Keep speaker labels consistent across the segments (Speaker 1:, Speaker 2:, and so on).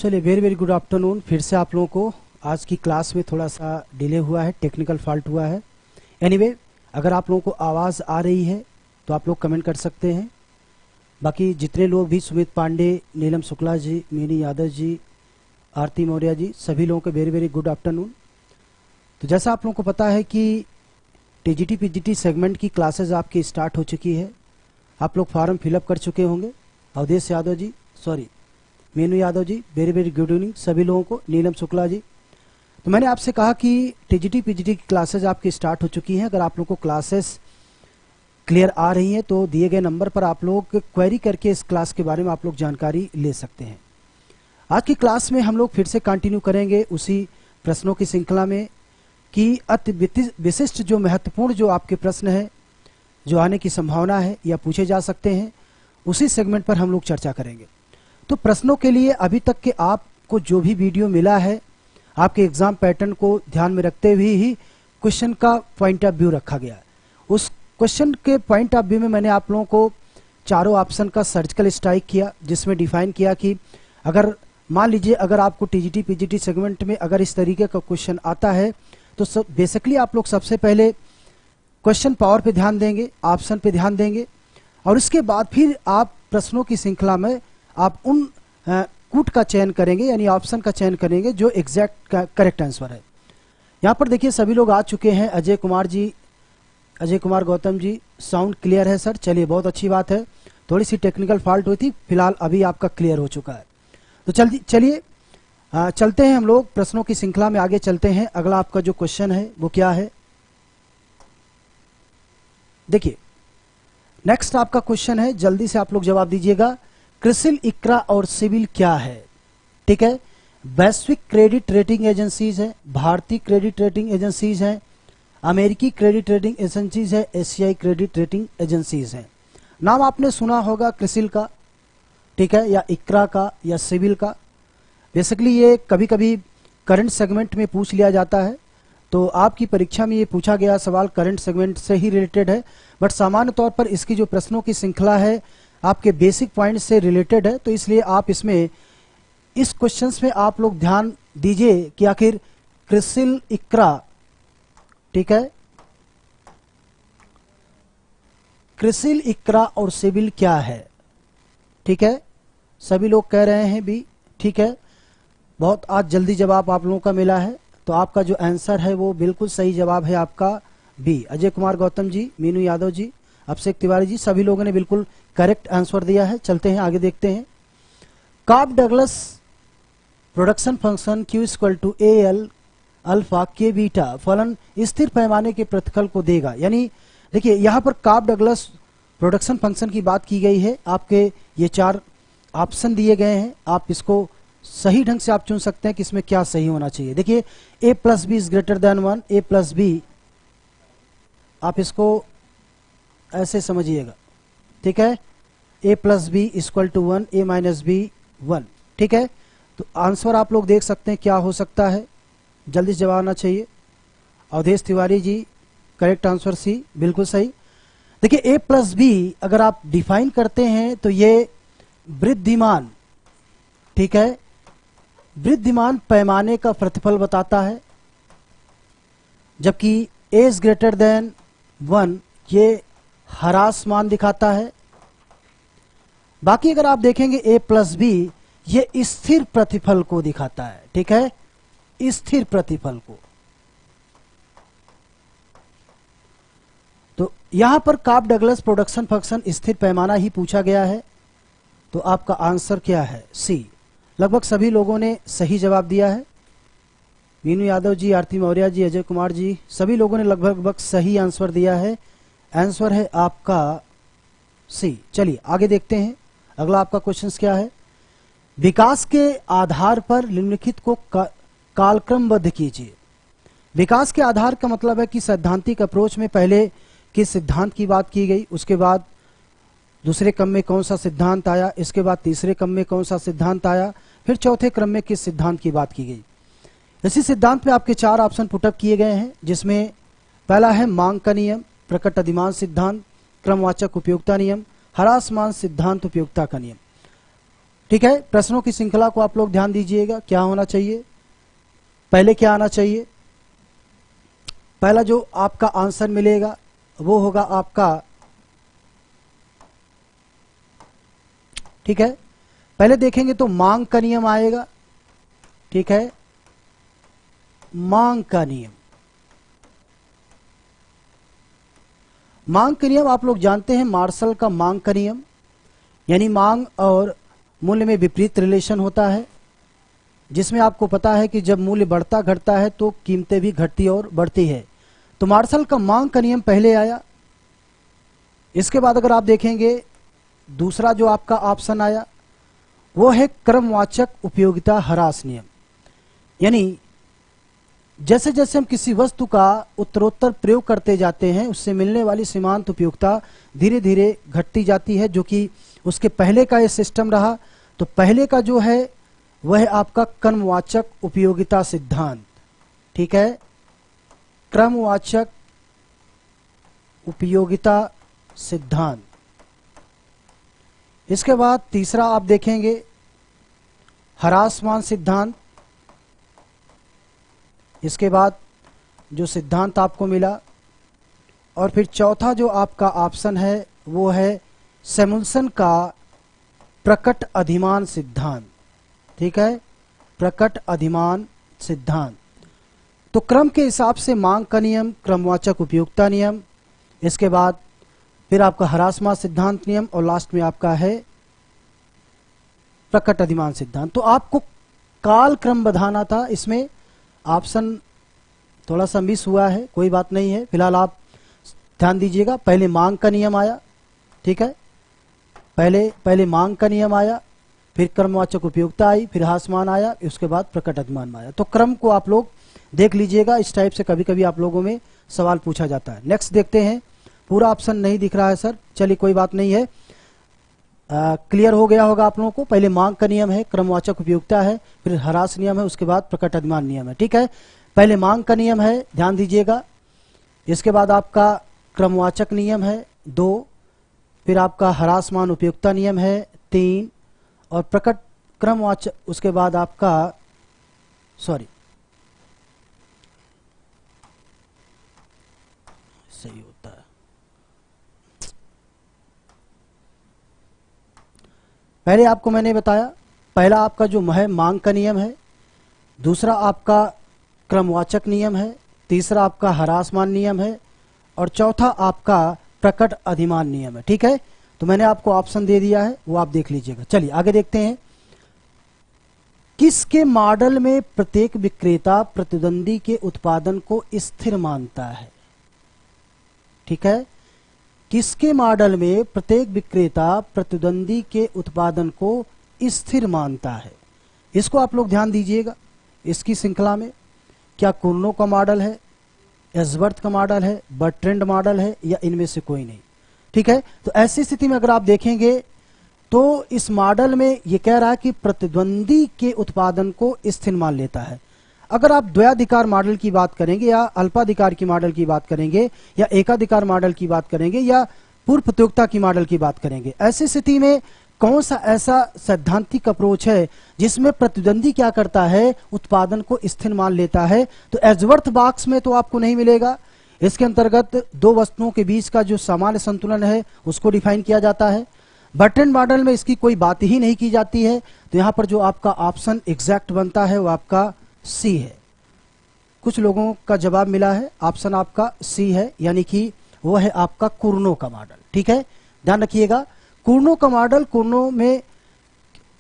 Speaker 1: चलिए very very good afternoon. फिर से आप लोगों को आज की क्लास में थोड़ा सा डिले हुआ है, टेक्निकल फॉल्ट हुआ है। एनीवे, अगर आप लोगों को आवाज़ आ रही है तो आप लोग कमेंट कर सकते हैं। बाकी जितने लोग भी, सुमित पांडे, नीलम शुक्ला जी, मीनी यादव जी, आरती मौर्य जी, सभी लोगों को वेरी वेरी गुड आफ्टरनून। तो जैसा आप लोगों को पता है कि टीजीटी पीजीटी सेगमेंट की क्लासेज आपकी स्टार्ट हो चुकी है। आप लोग फॉर्म फिलअप कर चुके होंगे। Awadhesh Yadav ji, sorry Meenu Yadav ji, very very good evening सभी लोगों को। नीलम शुक्ला जी, तो मैंने आपसे कहा कि टीजीटी पीजीटी की क्लासेज आपकी स्टार्ट हो चुकी हैं। अगर आप लोगों को क्लासेस क्लियर आ रही हैं तो दिए गए नंबर पर आप लोग क्वेरी करके इस क्लास के बारे में आप लोग जानकारी ले सकते हैं। आज की क्लास में हम लोग फिर से कंटिन्यू करेंगे उसी प्रश्नों की श्रृंखला में कि अति विशिष्ट जो महत्वपूर्ण जो आपके प्रश्न हैं, जो आने की संभावना है या पूछे जा सकते हैं, उसी सेगमेंट पर हम लोग चर्चा करेंगे। तो प्रश्नों के लिए अभी तक के आपको जो भी वीडियो मिला है, आपके एग्जाम पैटर्न को ध्यान में रखते हुए ही क्वेश्चन का पॉइंट ऑफ व्यू रखा गया है। उस क्वेश्चन के पॉइंट ऑफ व्यू में मैंने आप लोगों को चारों ऑप्शन का सर्जिकल स्ट्राइक किया, जिसमें डिफाइन किया कि अगर मान लीजिए अगर आपको टीजीटी पीजीटी सेगमेंट में अगर इस तरीके का क्वेश्चन आता है तो बेसिकली आप लोग सबसे पहले क्वेश्चन पावर पे ध्यान देंगे, ऑप्शन पे ध्यान देंगे, और उसके बाद फिर आप प्रश्नों की श्रृंखला में आप उन कूट का चयन करेंगे, यानी ऑप्शन का चयन करेंगे जो एग्जैक्ट करेक्ट आंसर है। यहाँ पर देखिए सभी लोग आ चुके हैं। अजय कुमार जी, अजय कुमार गौतम जी, साउंड क्लियर है सर, चलिए बहुत अच्छी बात है। थोड़ी सी टेक्निकल फॉल्ट हुई थी, फिलहाल अभी आपका क्लियर हो चुका है। तो चलिए चलते हैं हम लोग प्रश्नों की श्रृंखला में आगे चलते हैं। अगला आपका जो क्वेश्चन है वो क्या है, देखिए नेक्स्ट आपका क्वेश्चन है, जल्दी से आप लोग जवाब दीजिएगा। क्रिसिल, इक्रा और सिबिल क्या है? ठीक है, वैश्विक क्रेडिट रेटिंग एजेंसीज है, भारतीय क्रेडिट रेटिंग एजेंसीज है, अमेरिकी क्रेडिट रेटिंग एजेंसीज है, एशियाई क्रेडिट रेटिंग एजेंसीज है। नाम आपने सुना होगा क्रिसिल का, ठीक है, या इक्रा का या सिबिल का। बेसिकली ये कभी कभी करंट सेगमेंट में पूछ लिया जाता है, तो आपकी परीक्षा में ये पूछा गया सवाल करंट सेगमेंट से ही रिलेटेड है, बट सामान्य तौर पर इसकी जो प्रश्नों की श्रृंखला है आपके बेसिक पॉइंट से रिलेटेड है। तो इसलिए आप इसमें इस क्वेश्चंस में आप लोग ध्यान दीजिए कि आखिर क्रिसिल, इक्रा, ठीक है, क्रिसिल, इक्रा और सिबिल क्या है? ठीक है, सभी लोग कह रहे हैं भी, ठीक है, बहुत आज जल्दी जवाब आप लोगों का मिला है। तो आपका जो आंसर है वो बिल्कुल सही जवाब है आपका बी। अजय कुमार गौतम जी, मीनू यादव जी, अभिषेक तिवारी जी, सभी लोगों ने बिल्कुल करेक्ट आंसर दिया है। चलते हैं आगे, देखते हैं। Cobb Douglas production function Q equal to AL alpha के बीटा फलन स्थिर पैमाने के प्रतिफल को देगा। यानी देखिए यहाँ पर कॉफ डगलस प्रोडक्शन फंक्शन की बात की गई है। आपके ये चार ऑप्शन दिए गए हैं, आप इसको सही ढंग से आप चुन सकते हैं कि इसमें क्या सही होना चाहिए। देखिए a plus B is greater than 1, a plus B, आप इसको ऐसे समझिएगा, ठीक है, a plus B equal to 1, a minus B 1, ठीक है। तो आंसर आप लोग देख सकते हैं क्या हो सकता है, जल्दी से जवाब आना चाहिए। Awadhesh Tiwari ji, correct answer C, बिल्कुल सही। देखिए a प्लस बी अगर आप डिफाइन करते हैं तो ये वृद्धिमान, ठीक है, वृद्धिमान पैमाने का प्रतिफल बताता है, जबकि a इज ग्रेटर देन 1 ये ह्रास मान दिखाता है। बाकी अगर आप देखेंगे a प्लस बी ये स्थिर प्रतिफल को दिखाता है, ठीक है, स्थिर प्रतिफल को। तो यहां पर कॉफ डगलस प्रोडक्शन फंक्शन स्थिर पैमाना ही पूछा गया है। तो आपका आंसर क्या है? सी। लगभग सभी लोगों ने सही जवाब दिया है। मीनू यादव जी, आरती मौर्य जी, अजय कुमार जी, सभी लोगों ने लगभग सही आंसर दिया है। आंसर है आपका सी। चलिए आगे देखते हैं, अगला आपका क्वेश्चन क्या है। विकास के आधार पर निम्नलिखित को कालक्रमबद्ध कीजिए। विकास के आधार का मतलब है कि सैद्धांतिक अप्रोच में पहले किस सिद्धांत की बात की गई, उसके बाद दूसरे क्रम में कौन सा सिद्धांत आया, इसके बाद तीसरे क्रम में कौन सा सिद्धांत आया, फिर चौथे क्रम में किस सिद्धांत की बात की गई। इसी सिद्धांत में आपके चार ऑप्शन पुटअप किए गए हैं, जिसमें पहला है मांग का नियम, प्रकट अधिमान सिद्धांत, क्रमवाचक उपयोगिता नियम, ह्रासमान सिद्धांत उपयोगिता का नियम। ठीक है, प्रश्नों की श्रृंखला को आप लोग ध्यान दीजिएगा। क्या होना चाहिए, पहले क्या आना चाहिए? पहला जो आपका आंसर मिलेगा वो होगा आपका, ठीक है, पहले देखेंगे तो मांग का नियम आएगा। ठीक है, मांग का नियम। मांग का नियम आप लोग जानते हैं, मार्शल का मांग का नियम, यानी मांग और मूल्य में विपरीत रिलेशन होता है, जिसमें आपको पता है कि जब मूल्य बढ़ता घटता है तो कीमतें भी घटती और बढ़ती है। तो मार्शल का मांग का नियम पहले आया। इसके बाद अगर आप देखेंगे दूसरा जो आपका ऑप्शन आया वो है क्रमवाचक उपयोगिता ह्रास नियम, यानी जैसे जैसे हम किसी वस्तु का उत्तरोत्तर प्रयोग करते जाते हैं उससे मिलने वाली सीमांत उपयोगिता धीरे धीरे घटती जाती है, जो कि उसके पहले का ये सिस्टम रहा। तो पहले का जो है वह है आपका क्रमवाचक उपयोगिता सिद्धांत। ठीक है, क्रमवाचक उपयोगिता सिद्धांत। इसके बाद तीसरा आप देखेंगे ह्रासमान सिद्धांत। इसके बाद जो सिद्धांत आपको मिला, और फिर चौथा जो आपका ऑप्शन है वो है सैमुअल्सन का प्रकट अधिमान सिद्धांत। ठीक है, प्रकट अधिमान सिद्धांत। तो क्रम के हिसाब से मांग का नियम, क्रमवाचक उपयोगिता नियम, इसके बाद फिर आपका ह्रासमान सिद्धांत नियम, और लास्ट में आपका है प्रकट अधिमान सिद्धांत। तो आपको काल क्रम बताना था, इसमें ऑप्शन थोड़ा सा मिस हुआ है, कोई बात नहीं है, फिलहाल आप ध्यान दीजिएगा। पहले मांग का नियम आया, ठीक है, पहले मांग का नियम आया, फिर क्रमवाचक उपयोगिता आई, फिर ह्रासमान आया, उसके बाद प्रकट अधिमान आया। तो क्रम को आप लोग देख लीजिएगा, इस टाइप से कभी कभी आप लोगों में सवाल पूछा जाता है। नेक्स्ट देखते हैं, पूरा ऑप्शन नहीं दिख रहा है सर, चलिए कोई बात नहीं है, क्लियर हो गया होगा आप लोगों को। पहले मांग का नियम है, क्रमवाचक उपयोगिता है, फिर ह्रास नियम है, उसके बाद प्रकट अधिमान नियम है। ठीक है, पहले मांग का नियम है, ध्यान दीजिएगा, इसके बाद आपका क्रमवाचक नियम है 2, फिर आपका ह्रासमान उपयोगिता नियम है 3, और प्रकट क्रमवाचक, उसके बाद आपका सही होता है, पहले आपको मैंने बताया, पहला आपका जो है मांग का नियम है, दूसरा आपका क्रमवाचक नियम है, तीसरा आपका ह्रासमान नियम है, और चौथा आपका प्रकट अधिमान नियम है। ठीक है, तो मैंने आपको ऑप्शन दे दिया है, वो आप देख लीजिएगा। चलिए आगे देखते हैं, किसके मॉडल में प्रत्येक विक्रेता प्रतिद्वंदी के उत्पादन को स्थिर मानता है? ठीक है, किसके मॉडल में प्रत्येक विक्रेता प्रतिद्वंदी के उत्पादन को स्थिर मानता है? इसको आप लोग ध्यान दीजिएगा। इसकी श्रृंखला में क्या कुर्नो का मॉडल है, एस्वर्थ का मॉडल है, बर्ट्रैंड मॉडल है, या इनमें से कोई नहीं? ठीक है, तो ऐसी स्थिति में अगर आप देखेंगे तो इस मॉडल में ये कह रहा है कि प्रतिद्वंदी के उत्पादन को स्थिर मान लेता है। अगर आप द्वयाधिकार मॉडल की बात करेंगे, या अल्पाधिकार की मॉडल की बात करेंगे, या एकाधिकार मॉडल की बात करेंगे, या पूर्व प्रतियोगिता की मॉडल की बात करेंगे, ऐसी स्थिति में कौन सा ऐसा सैद्धांतिक अप्रोच है जिसमें प्रतिद्वंदी क्या करता है, उत्पादन को स्थिर मान लेता है? तो एस्वर्थ बॉक्स में तो आपको नहीं मिलेगा। इसके अंतर्गत दो वस्तुओं के बीच का जो सामान्य संतुलन है उसको डिफाइन किया जाता है। बर्ट्रैंड मॉडल में इसकी कोई बात ही नहीं की जाती है। तो यहां पर जो आपका ऑप्शन एग्जैक्ट बनता है वो आपका सी है। कुछ लोगों का जवाब मिला है, ऑप्शन आपका सी है, यानी कि वो है आपका कुर्नो का मॉडल। ठीक है, ध्यान रखिएगा, कुर्नो का मॉडल, कुर्नो में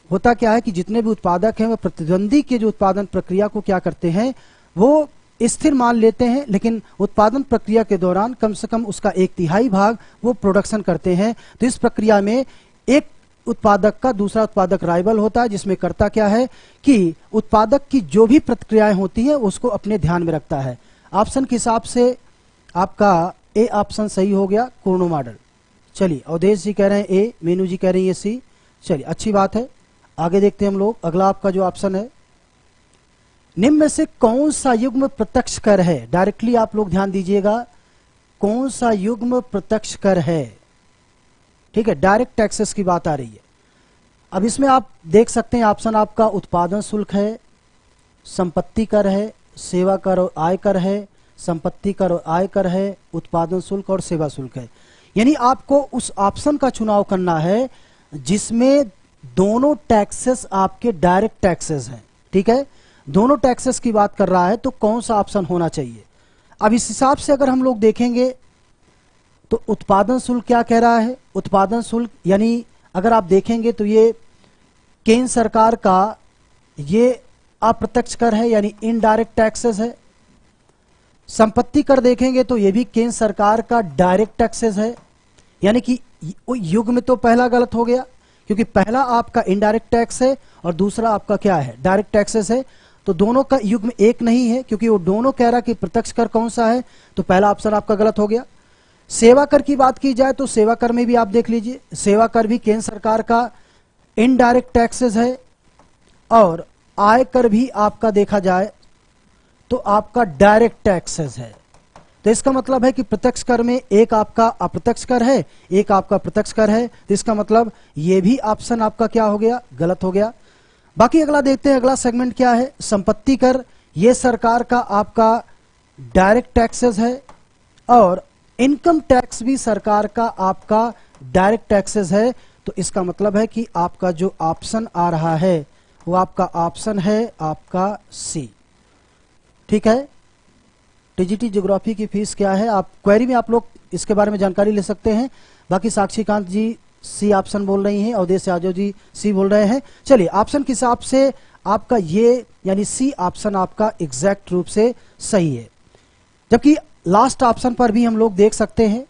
Speaker 1: होता क्या है कि जितने भी उत्पादक हैं वह प्रतिद्वंदी के जो उत्पादन प्रक्रिया को क्या करते हैं, वो स्थिर मान लेते हैं, लेकिन उत्पादन प्रक्रिया के दौरान कम से कम उसका 1/3 भाग वो प्रोडक्शन करते हैं। तो इस प्रक्रिया में एक उत्पादक का दूसरा उत्पादक राइवल होता है, जिसमें करता क्या है कि उत्पादक की जो भी प्रतिक्रियाएं होती हैं उसको अपने ध्यान में रखता है। ऑप्शन के हिसाब से आपका ए ऑप्शन सही हो गया, कुर्नो मॉडल। चलिए, अवधेश जी कह रहे हैं ए, मीनू जी कह रही है सी। चलिए, अच्छी बात है, आगे देखते हैं हम लोग। अगला आपका जो ऑप्शन है, निम्न में से कौन सा युग्म प्रत्यक्ष कर है? डायरेक्टली आप लोग ध्यान दीजिएगा, कौन सा युग्म प्रत्यक्ष कर है? ठीक है, डायरेक्ट टैक्सेस की बात आ रही है। अब इसमें आप देख सकते हैं ऑप्शन आपका उत्पादन शुल्क है, संपत्ति कर है, सेवा कर और आय कर है, संपत्ति कर और आय कर है, उत्पादन शुल्क और सेवा शुल्क है। यानी आपको उस ऑप्शन का चुनाव करना है जिसमें दोनों टैक्सेस आपके डायरेक्ट टैक्सेस हैं। ठीक है, दोनों टैक्सेस की बात कर रहा है तो कौन सा ऑप्शन होना चाहिए। अब इस हिसाब से अगर हम लोग देखेंगे तो उत्पादन शुल्क क्या कह रहा है, उत्पादन शुल्क यानी अगर आप देखेंगे तो ये केंद्र सरकार का ये अप्रत्यक्ष कर है यानी इनडायरेक्ट टैक्सेस है। संपत्ति कर देखेंगे तो ये भी केंद्र सरकार का डायरेक्ट टैक्सेस है, यानी कि युग में तो पहला गलत हो गया क्योंकि पहला आपका इनडायरेक्ट टैक्स है और दूसरा आपका क्या है, डायरेक्ट टैक्सेस है। तो दोनों का युग में एक नहीं है क्योंकि वो दोनों कह रहा कि प्रत्यक्ष कर कौन सा है, तो पहला ऑप्शन आपका गलत हो गया। सेवा कर की बात की जाए तो सेवा कर में भी आप देख लीजिए, सेवा कर भी केंद्र सरकार का इनडायरेक्ट टैक्सेस है और आयकर भी आपका देखा जाए तो आपका डायरेक्ट टैक्सेस है। तो इसका मतलब है कि प्रत्यक्ष कर में एक आपका अप्रत्यक्ष कर है, एक आपका प्रत्यक्ष कर है, तो इसका मतलब ये भी ऑप्शन आपका क्या हो गया, गलत हो गया। बाकी अगला देखते हैं, अगला सेगमेंट क्या है, संपत्ति कर। ये सरकार का आपका डायरेक्ट टैक्सेस है और इनकम टैक्स भी सरकार का आपका डायरेक्ट टैक्सेस है। तो इसका मतलब है कि आपका जो ऑप्शन आ रहा है वो आपका ऑप्शन है आपका सी। ठीक है, टीजीटी ज्योग्राफी की फीस क्या है, आप क्वेरी में आप लोग इसके बारे में जानकारी ले सकते हैं। बाकी साक्षीकांत जी सी ऑप्शन बोल रही हैं, अवधेश यादव जी सी बोल रहे हैं। चलिए ऑप्शन के हिसाब से आपका ये यानी सी ऑप्शन आपका एग्जैक्ट रूप से सही है। जबकि लास्ट ऑप्शन पर भी हम लोग देख सकते हैं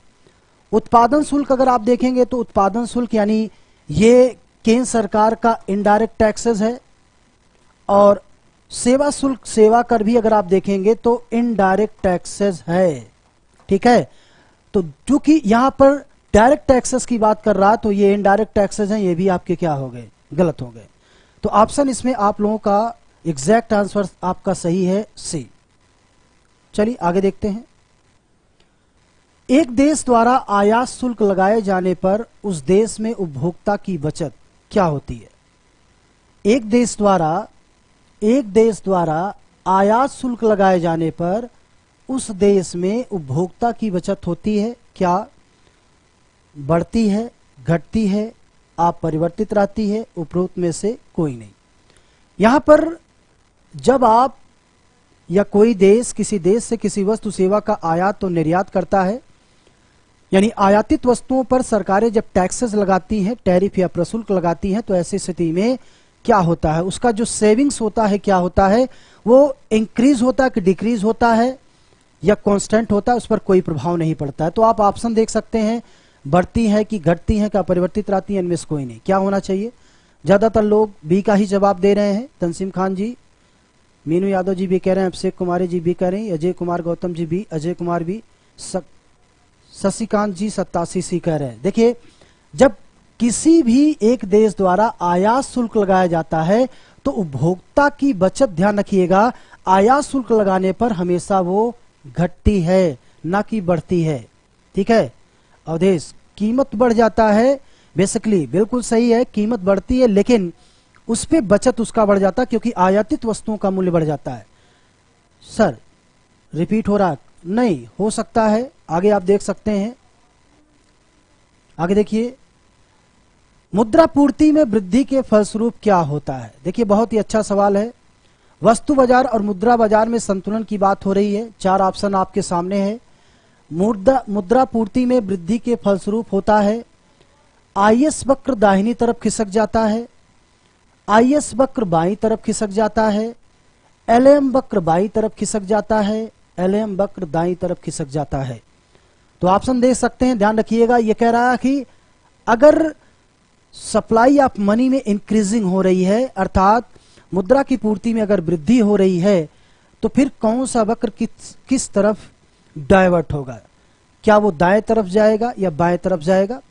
Speaker 1: उत्पादन शुल्क। अगर आप देखेंगे तो उत्पादन शुल्क यानी ये केंद्र सरकार का इनडायरेक्ट टैक्सेस है और सेवा शुल्क, सेवा कर भी अगर आप देखेंगे तो इनडायरेक्ट टैक्सेस है। ठीक है, तो क्योंकि यहां पर डायरेक्ट टैक्सेस की बात कर रहा है तो ये इनडायरेक्ट टैक्सेस हैं, ये भी आपके क्या हो गए, गलत हो गए। तो ऑप्शन इसमें आप लोगों का एग्जैक्ट आंसर आपका सही है सी। चलिए आगे देखते हैं। एक देश द्वारा आयात शुल्क लगाए जाने पर उस देश में उपभोक्ता की बचत क्या होती है। एक देश द्वारा आयात शुल्क लगाए जाने पर उस देश में उपभोक्ता की बचत होती है क्या, बढ़ती है, घटती है, अपरिवर्तित रहती है, उपरोक्त में से कोई नहीं। यहां पर जब आप या कोई देश किसी देश से किसी वस्तु सेवा का आयात तो निर्यात करता है, यानी आयातित वस्तुओं पर सरकारें जब टैक्सेस लगाती हैं, टैरिफ या प्रशुल्क लगाती हैं, तो ऐसी स्थिति में क्या होता है, उसका जो सेविंग्स होता है क्या होता है, वो इंक्रीज होता है कि डिक्रीज होता है या कांस्टेंट होता है, उस पर कोई प्रभाव नहीं पड़ता है। तो आप ऑप्शन देख सकते हैं, बढ़ती है कि घटती है, क्या परिवर्तित रहती है, इनमें से कोई नहीं। क्या होना चाहिए, ज्यादातर लोग बी का ही जवाब दे रहे हैं। तंसीम खान जी, मीनू यादव जी भी कह रहे हैं, अभिषेक कुमारी जी भी कह रहे हैं, अजय कुमार गौतम जी भी, अजय कुमार भी, शशिकांत जी 87 सी कह रहे हैं। देखिए, जब किसी भी एक देश द्वारा आयात शुल्क लगाया जाता है तो उपभोक्ता की बचत, ध्यान रखिएगा, आयात शुल्क लगाने पर हमेशा वो घटती है ना कि बढ़ती है। ठीक है, अवधेश कीमत बढ़ जाता है, बेसिकली बिल्कुल सही है, कीमत बढ़ती है लेकिन उस पे बचत उसका बढ़ जाता है क्योंकि आयातित वस्तुओं का मूल्य बढ़ जाता है। सर रिपीट हो रहा नहीं, हो सकता है। आगे आप देख सकते हैं, आगे देखिए, मुद्रा पूर्ति में वृद्धि के फलस्वरूप क्या होता है। देखिए बहुत ही अच्छा सवाल है। वस्तु बाजार और मुद्रा बाजार में संतुलन की बात हो रही है। चार ऑप्शन आपके सामने है। मुद्रा पूर्ति में वृद्धि के फलस्वरूप होता है आईएस वक्र दाहिनी तरफ खिसक जाता है, आईएस वक्र बाईं तरफ खिसक जाता है, एलएम वक्र बाईं तरफ खिसक जाता है, एलएम वक्र दाईं तरफ खिसक जाता है। तो ऑप्शन देख सकते हैं, ध्यान रखिएगा। यह कह रहा है कि अगर सप्लाई ऑफ मनी में इंक्रीजिंग हो रही है, अर्थात मुद्रा की पूर्ति में अगर वृद्धि हो रही है, तो फिर कौन सा वक्र किस तरफ डाइवर्ट होगा, क्या वो दाएं तरफ जाएगा या बाएं तरफ जाएगा।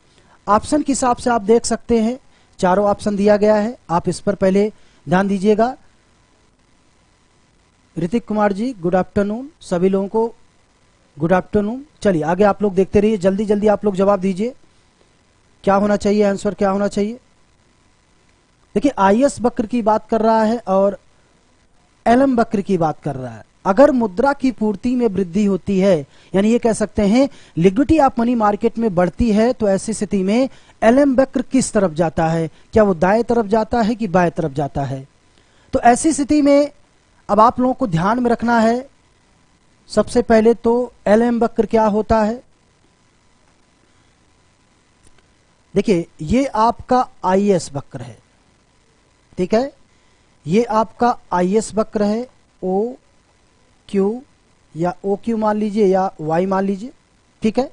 Speaker 1: ऑप्शन के हिसाब से आप देख सकते हैं, चारों ऑप्शन दिया गया है, आप इस पर पहले ध्यान दीजिएगा। ऋतिक कुमार जी गुड आफ्टरनून, सभी लोगों को गुड आफ्टरनून। चलिए आगे आप लोग देखते रहिए, जल्दी जल्दी आप लोग जवाब दीजिए, क्या होना चाहिए आंसर, क्या होना चाहिए। देखिए आईएस वक्र की बात कर रहा है और एलएम वक्र की बात कर रहा है। अगर मुद्रा की पूर्ति में वृद्धि होती है, यानी ये कह सकते हैं लिक्विडिटी ऑफ मनी मार्केट में बढ़ती है, तो ऐसी स्थिति में एलएम वक्र किस तरफ जाता है, क्या वो दाएं तरफ जाता है कि बाएं तरफ जाता है। तो ऐसी स्थिति में अब आप लोगों को ध्यान में रखना है, सबसे पहले तो एलएम वक्र क्या होता है। देखिए ये आपका आईएस वक्र है, ठीक है, ये आपका आईएस वक्र है, ओ क्यू या ओ क्यू मान लीजिए या वाई मान लीजिए, ठीक है।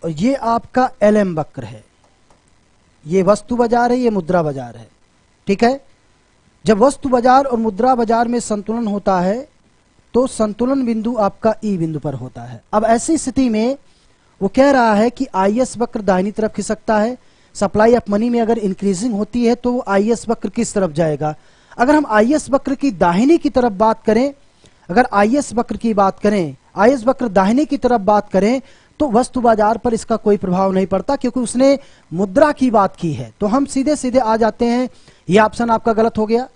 Speaker 1: और ये आपका एलएम वक्र है, ये वस्तु बाजार है, ये मुद्रा बाजार है, ठीक है। जब वस्तु बाजार और मुद्रा बाजार में संतुलन होता है तो संतुलन बिंदु आपका ई बिंदु पर होता है। अब ऐसी स्थिति में वो कह रहा है कि आईएस वक्र दाहिनी तरफ खिसकता है। सप्लाई ऑफ मनी में अगर इंक्रीजिंग होती है तो आईएस वक्र किस तरफ जाएगा। अगर हम आईएस वक्र की दाहिनी की तरफ बात करें, अगर आईएस वक्र की बात करें, आईएस वक्र दाहिने की तरफ बात करें, तो वस्तु बाजार पर इसका कोई प्रभाव नहीं पड़ता क्योंकि उसने मुद्रा की बात की है। तो हम सीधे सीधे आ जाते हैं, यह ऑप्शन आपका गलत हो गया।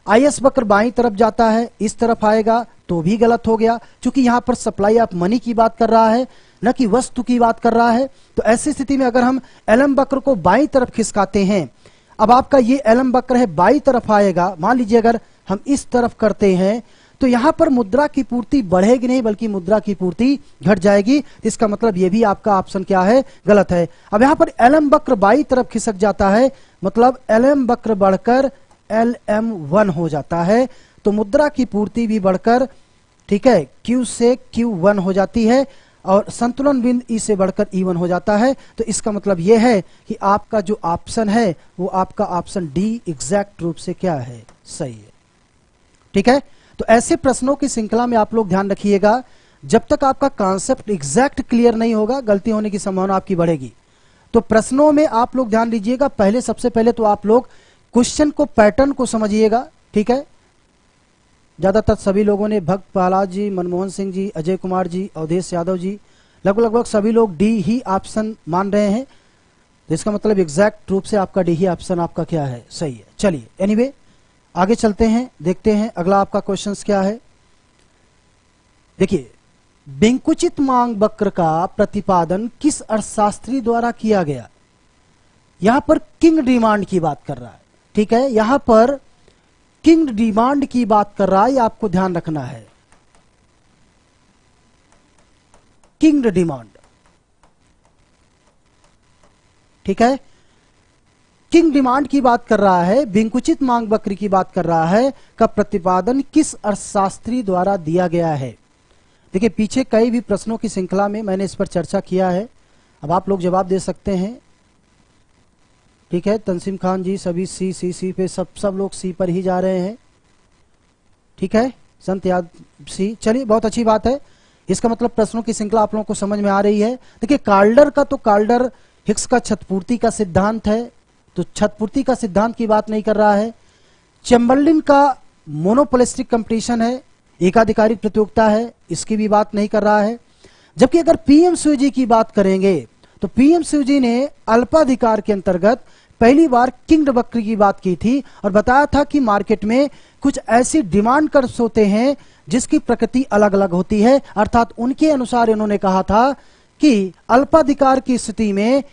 Speaker 1: आईएस वक्र बाईं तरफ जाता है, इस तरफ आएगा तो भी गलत हो गया, क्योंकि यहां पर सप्लाई ऑफ मनी की बात कर रहा है, न कि वस्तु की बात कर रहा है। तो ऐसी स्थिति में अगर हम एलएम वक्र को बाईं तरफ खिसकाते हैं, अब आपका ये एलएम वक्र है बाईं तरफ आएगा, मान लीजिए अगर हम इस तरफ करते हैं तो यहां पर मुद्रा की पूर्ति बढ़ेगी नहीं बल्कि मुद्रा की पूर्ति घट जाएगी। इसका मतलब ये भी आपका ऑप्शन क्या है, गलत है। अब यहां पर एलएम वक्र बाईं तरफ खिसक जाता है, मतलब एलएम वक्र बढ़कर LM1 हो जाता है, तो मुद्रा की पूर्ति भी बढ़कर, ठीक है, Q से Q1 हो जाती है और संतुलन बिंदु E से बढ़कर E1 हो जाता है। तो इसका मतलब यह है कि आपका जो ऑप्शन है वो आपका ऑप्शन डी एग्जैक्ट रूप से क्या है, सही है, ठीक है। तो ऐसे प्रश्नों की श्रृंखला में आप लोग ध्यान रखिएगा, जब तक आपका कॉन्सेप्ट एग्जैक्ट क्लियर नहीं होगा गलती होने की संभावना आपकी बढ़ेगी। तो प्रश्नों में आप लोग ध्यान दीजिएगा, पहले सबसे पहले तो आप लोग क्वेश्चन को, पैटर्न को समझिएगा, ठीक है। ज्यादातर सभी लोगों ने भक्त प्रहलाद जी, मनमोहन सिंह जी, अजय कुमार जी, अवधेश यादव जी, लगभग सभी लोग डी ही ऑप्शन मान रहे हैं। तो इसका मतलब एग्जैक्ट रूप से आपका डी ही ऑप्शन आपका क्या है, सही है। चलिए एनीवे आगे चलते हैं, देखते हैं अगला आपका क्वेश्चन क्या है। देखिए बिंकुचित मांग वक्र का प्रतिपादन किस अर्थशास्त्री द्वारा किया गया। यहां पर किंग डिमांड की बात कर रहा है, ठीक है, यहां पर किंग डिमांड की बात कर रहा है, आपको ध्यान रखना है। किंग डिमांड, ठीक है, किंग डिमांड की बात कर रहा है, बिंकुचित मांग वक्र की बात कर रहा है, का प्रतिपादन किस अर्थशास्त्री द्वारा दिया गया है। देखिए पीछे कई भी प्रश्नों की श्रृंखला में मैंने इस पर चर्चा किया है, अब आप लोग जवाब दे सकते हैं, ठीक है। तंसीम खान जी सभी सी पे, सब लोग सी पर ही जा रहे हैं, ठीक है, संत याद सी, चलिए बहुत अच्छी बात है। इसका मतलब प्रश्नों की श्रृंखला आप लोगों को समझ में आ रही है। देखिए कार्ल्डर का तो कार्ल्डर हिग्स का छतपूर्ति का सिद्धांत है, तो छतपूर्ति का सिद्धांत की बात नहीं कर रहा है। चैम्बरलिन का मोनोपोलिस्टिक कंपटीशन है, एकाधिकारी प्रतियोगिता है, इसकी भी बात नहीं कर रहा है। जबकि अगर पीएम सूजी की बात करेंगे तो पीएम सूजी ने अल्पाधिकार के अंतर्गत पहली बार किंग वक्र की बात की थी और बताया था कि मार्केट में कुछ ऐसी डिमांड कर्व्स होते हैं जिसकी प्रकृति अलग अलग होती है, अर्थात उनके अनुसार इन्होंने कहा था कि अल्पाधिकार की स्थिति में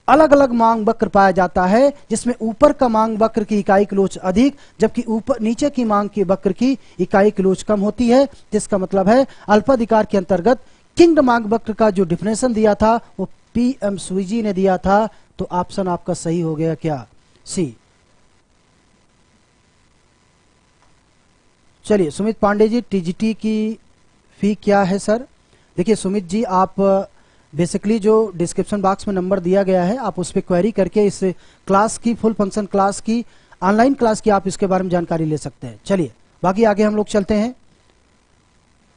Speaker 1: अलग अलग मांग वक्र पाया जाता है, जिसमें ऊपर का मांग वक्र की इकाई किलोच अधिक, जबकि ऊपर नीचे की मांग की वक्र की इकाई किलोच कम होती है। जिसका मतलब है अल्पाधिकार के अंतर्गत किंग मांग वक्र का जो डिफिनेशन दिया था वो पीएम सूजी ने दिया था। तो ऑप्शन आपका सही हो गया क्या, सी। चलिए सुमित पांडे जी, टीजीटी की फी क्या है सर। देखिए सुमित जी, आप बेसिकली जो डिस्क्रिप्शन बॉक्स में नंबर दिया गया है आप उस पर क्वेरी करके इस क्लास की, फुल फंक्शन क्लास की, ऑनलाइन क्लास की आप इसके बारे में जानकारी ले सकते हैं। चलिए बाकी आगे हम लोग चलते हैं,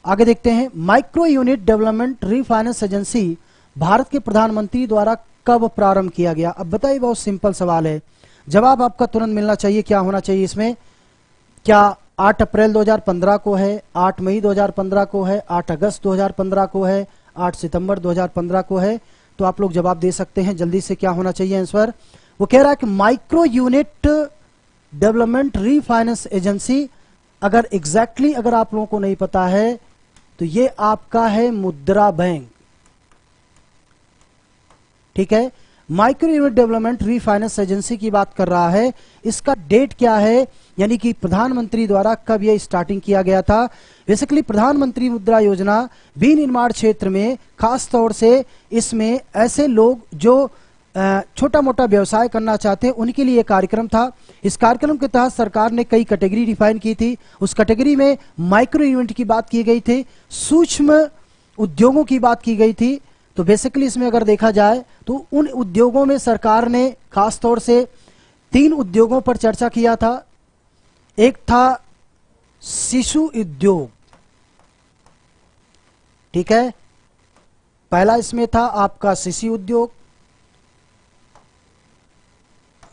Speaker 1: आगे देखते हैं। Micro unit development refinance agency Bharat के प्रधानमंत्री द्वारा कब प्रारंभ किया गया। अब बताइए, बहुत सिंपल सवाल है, जवाब आपका तुरंत मिलना चाहिए। क्या होना चाहिए इसमें, क्या 8 अप्रैल 2015 को है, 8 मई 2015 को है, 8 अगस्त 2015 को है, 8 सितंबर 2015 को है। तो आप लोग जवाब दे सकते हैं जल्दी से, क्या होना चाहिए आंसर। वो कह रहा है कि micro unit development refinance agency, अगर एग्जैक्टली अगर आप लोगों को नहीं पता है तो ये आपका है मुद्रा बैंक, ठीक है। Micro unit development refinance agency की बात कर रहा है। इसका डेट क्या है, यानी कि प्रधानमंत्री द्वारा कब यह स्टार्टिंग किया गया था। बेसिकली प्रधानमंत्री मुद्रा योजना विनिर्माण क्षेत्र में, खास तौर से इसमें ऐसे लोग जो छोटा मोटा व्यवसाय करना चाहते हैं उनके लिए कार्यक्रम था। इस कार्यक्रम के तहत सरकार ने कई कैटेगरी डिफाइन की थी। उस कैटेगरी में माइक्रो यूनिट की बात की गई थी, सूक्ष्म उद्योगों की बात की गई थी। तो बेसिकली इसमें अगर देखा जाए तो उन उद्योगों में सरकार ने खास तौर से 3 उद्योगों पर चर्चा किया था। एक था शिशु उद्योग, ठीक है, पहला इसमें था आपका शिशु उद्योग।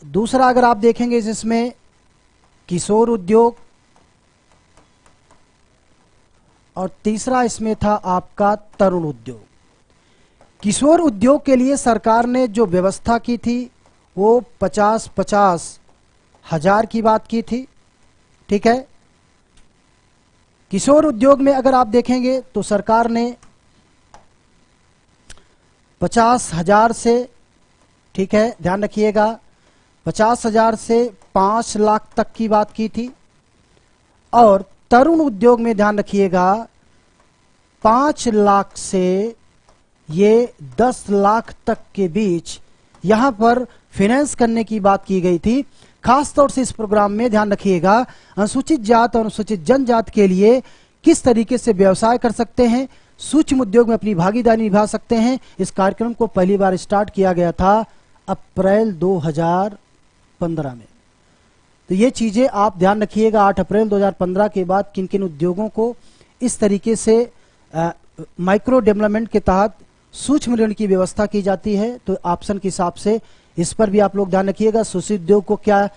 Speaker 1: दूसरा अगर आप देखेंगे इसमें किशोर उद्योग, और तीसरा इसमें था आपका तरुण उद्योग। किशोर उद्योग के लिए सरकार ने जो व्यवस्था की थी वो 50-50 हजार की बात की थी, ठीक है। किशोर उद्योग में अगर आप देखेंगे तो सरकार ने 50,000 से, ठीक है, ध्यान रखिएगा, 50,000 से 5 लाख तक की बात की थी। और तरुण उद्योग में ध्यान रखिएगा 5 लाख से ये 10 लाख तक के बीच यहां पर फाइनेंस करने की बात की गई थी। खास तौर से इस प्रोग्राम में ध्यान रखिएगा अनुसूचित जात और अनुसूचित जनजात के लिए किस तरीके से व्यवसाय कर सकते हैं, सूक्ष्म उद्योग में अपनी भागीदारी निभा सकते हैं। इस कार्यक्रम को पहली बार स्टार्ट किया गया था अप्रैल 2015 में। तो ये चीजें आप ध्यान रखिएगा, 8 अप्रैल 2015 के बाद किन किन उद्योगों को इस तरीके से माइक्रो डेवलपमेंट के तहत सूक्ष्म ऋण की व्यवस्था की जाती है। तो ऑप्शन के हिसाब से इस पर भी आप लोग ध्यान रखिएगा, शिशु उद्योग को क्या,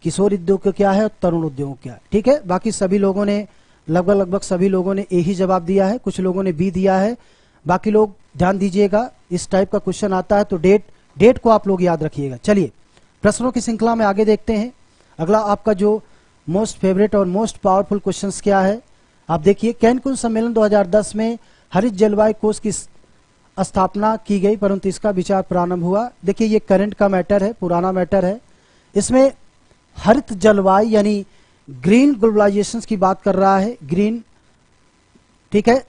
Speaker 1: किशोर उद्योग को क्या है और तरुण उद्योग क्या है, ठीक है। बाकी सभी लोगों ने लगभग सभी लोगों ने ए ही जवाब दिया है, कुछ लोगों ने बी दिया है। बाकी लोग ध्यान दीजिएगा, इस टाइप का क्वेश्चन आता है तो डेट को आप लोग याद रखिएगा। चलिए प्रश्नों की श्रृंखला में आगे देखते हैं। अगला आपका जो मोस्ट फेवरेट और मोस्ट पावरफुल क्वेश्चंस क्या है, आप देखिए। कैनकुन सम्मेलन 2010 में हरित जलवायु कोष की स्थापना की गई, परंतु इसका विचार प्रारंभ हुआ। देखिए ये करंट का मैटर है, पुराना मैटर है। इसमें हरित जलवायु यानी ग्रीन ग्लोबलाइजेशन की बात कर रहा है, ग्रीन, ठीक है,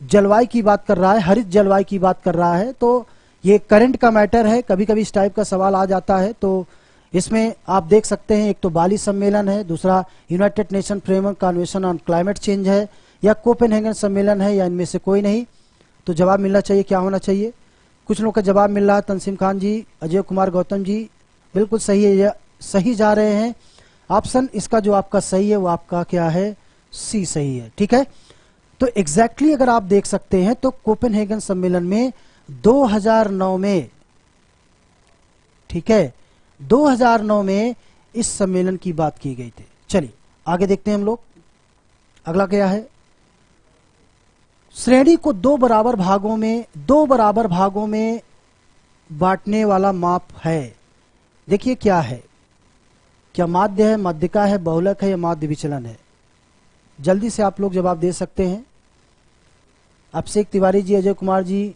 Speaker 1: जलवायु की बात कर रहा है, हरित जलवायु की बात कर रहा है। तो ये करंट का मैटर है, कभी कभी इस टाइप का सवाल आ जाता है। तो इसमें आप देख सकते हैं, एक तो बाली सम्मेलन है, दूसरा United nation framework convention on climate change है, या कोपेनहेगन सम्मेलन है, या इनमें से कोई नहीं। तो जवाब मिलना चाहिए, क्या होना चाहिए। कुछ लोगों का जवाब मिल रहा है, तंसीम खान जी, अजय कुमार गौतम जी बिल्कुल सही है, सही जा रहे हैं। ऑप्शन इसका जो आपका सही है वो आपका क्या है, सी सही है, ठीक है। तो एग्जैक्टली अगर आप देख सकते हैं तो कोपेनहेगन सम्मेलन में 2009 में, ठीक है, 2009 में इस सम्मेलन की बात की गई थी। चलिए आगे देखते हैं हम लोग। अगला क्या है, श्रेणी को 2 बराबर भागों में बांटने वाला माप है। देखिए क्या है, क्या माध्य है, माध्यिका है, बहुलक है या माध्य विचलन है। जल्दी से आप लोग जवाब दे सकते हैं। अभिषेक तिवारी जी, अजय कुमार जी,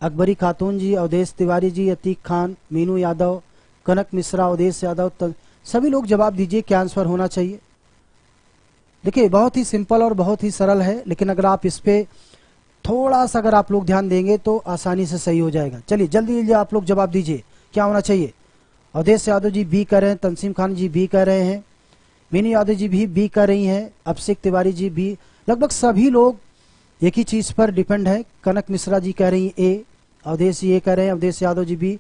Speaker 1: अकबरी खातून जी, अवधेश तिवारी जी, अतीक खान, मीनू यादव, कनक मिश्रा, अवधेश यादव, सभी लोग जवाब दीजिए क्या आंसर होना चाहिए। देखिए बहुत ही सिंपल और बहुत ही सरल है, लेकिन अगर आप इस पे थोड़ा सा अगर आप लोग ध्यान देंगे तो आसानी से सही हो जाएगा। चलिए जल्दी जल्दी आप लोग जवाब दीजिए क्या होना चाहिए। अवधेश यादव जी बी कर रहे हैं, तंसीम खान जी बी कर रहे हैं, मीनू यादव जी भी बी कर रही हैं, अभिषेक तिवारी जी भी, लगभग सभी लोग एक ही चीज पर डिपेंड है। कनक मिश्रा जी कह रही हैं ए, अवधेश जी ए कह रहे हैं, अवधेश यादव जी बी।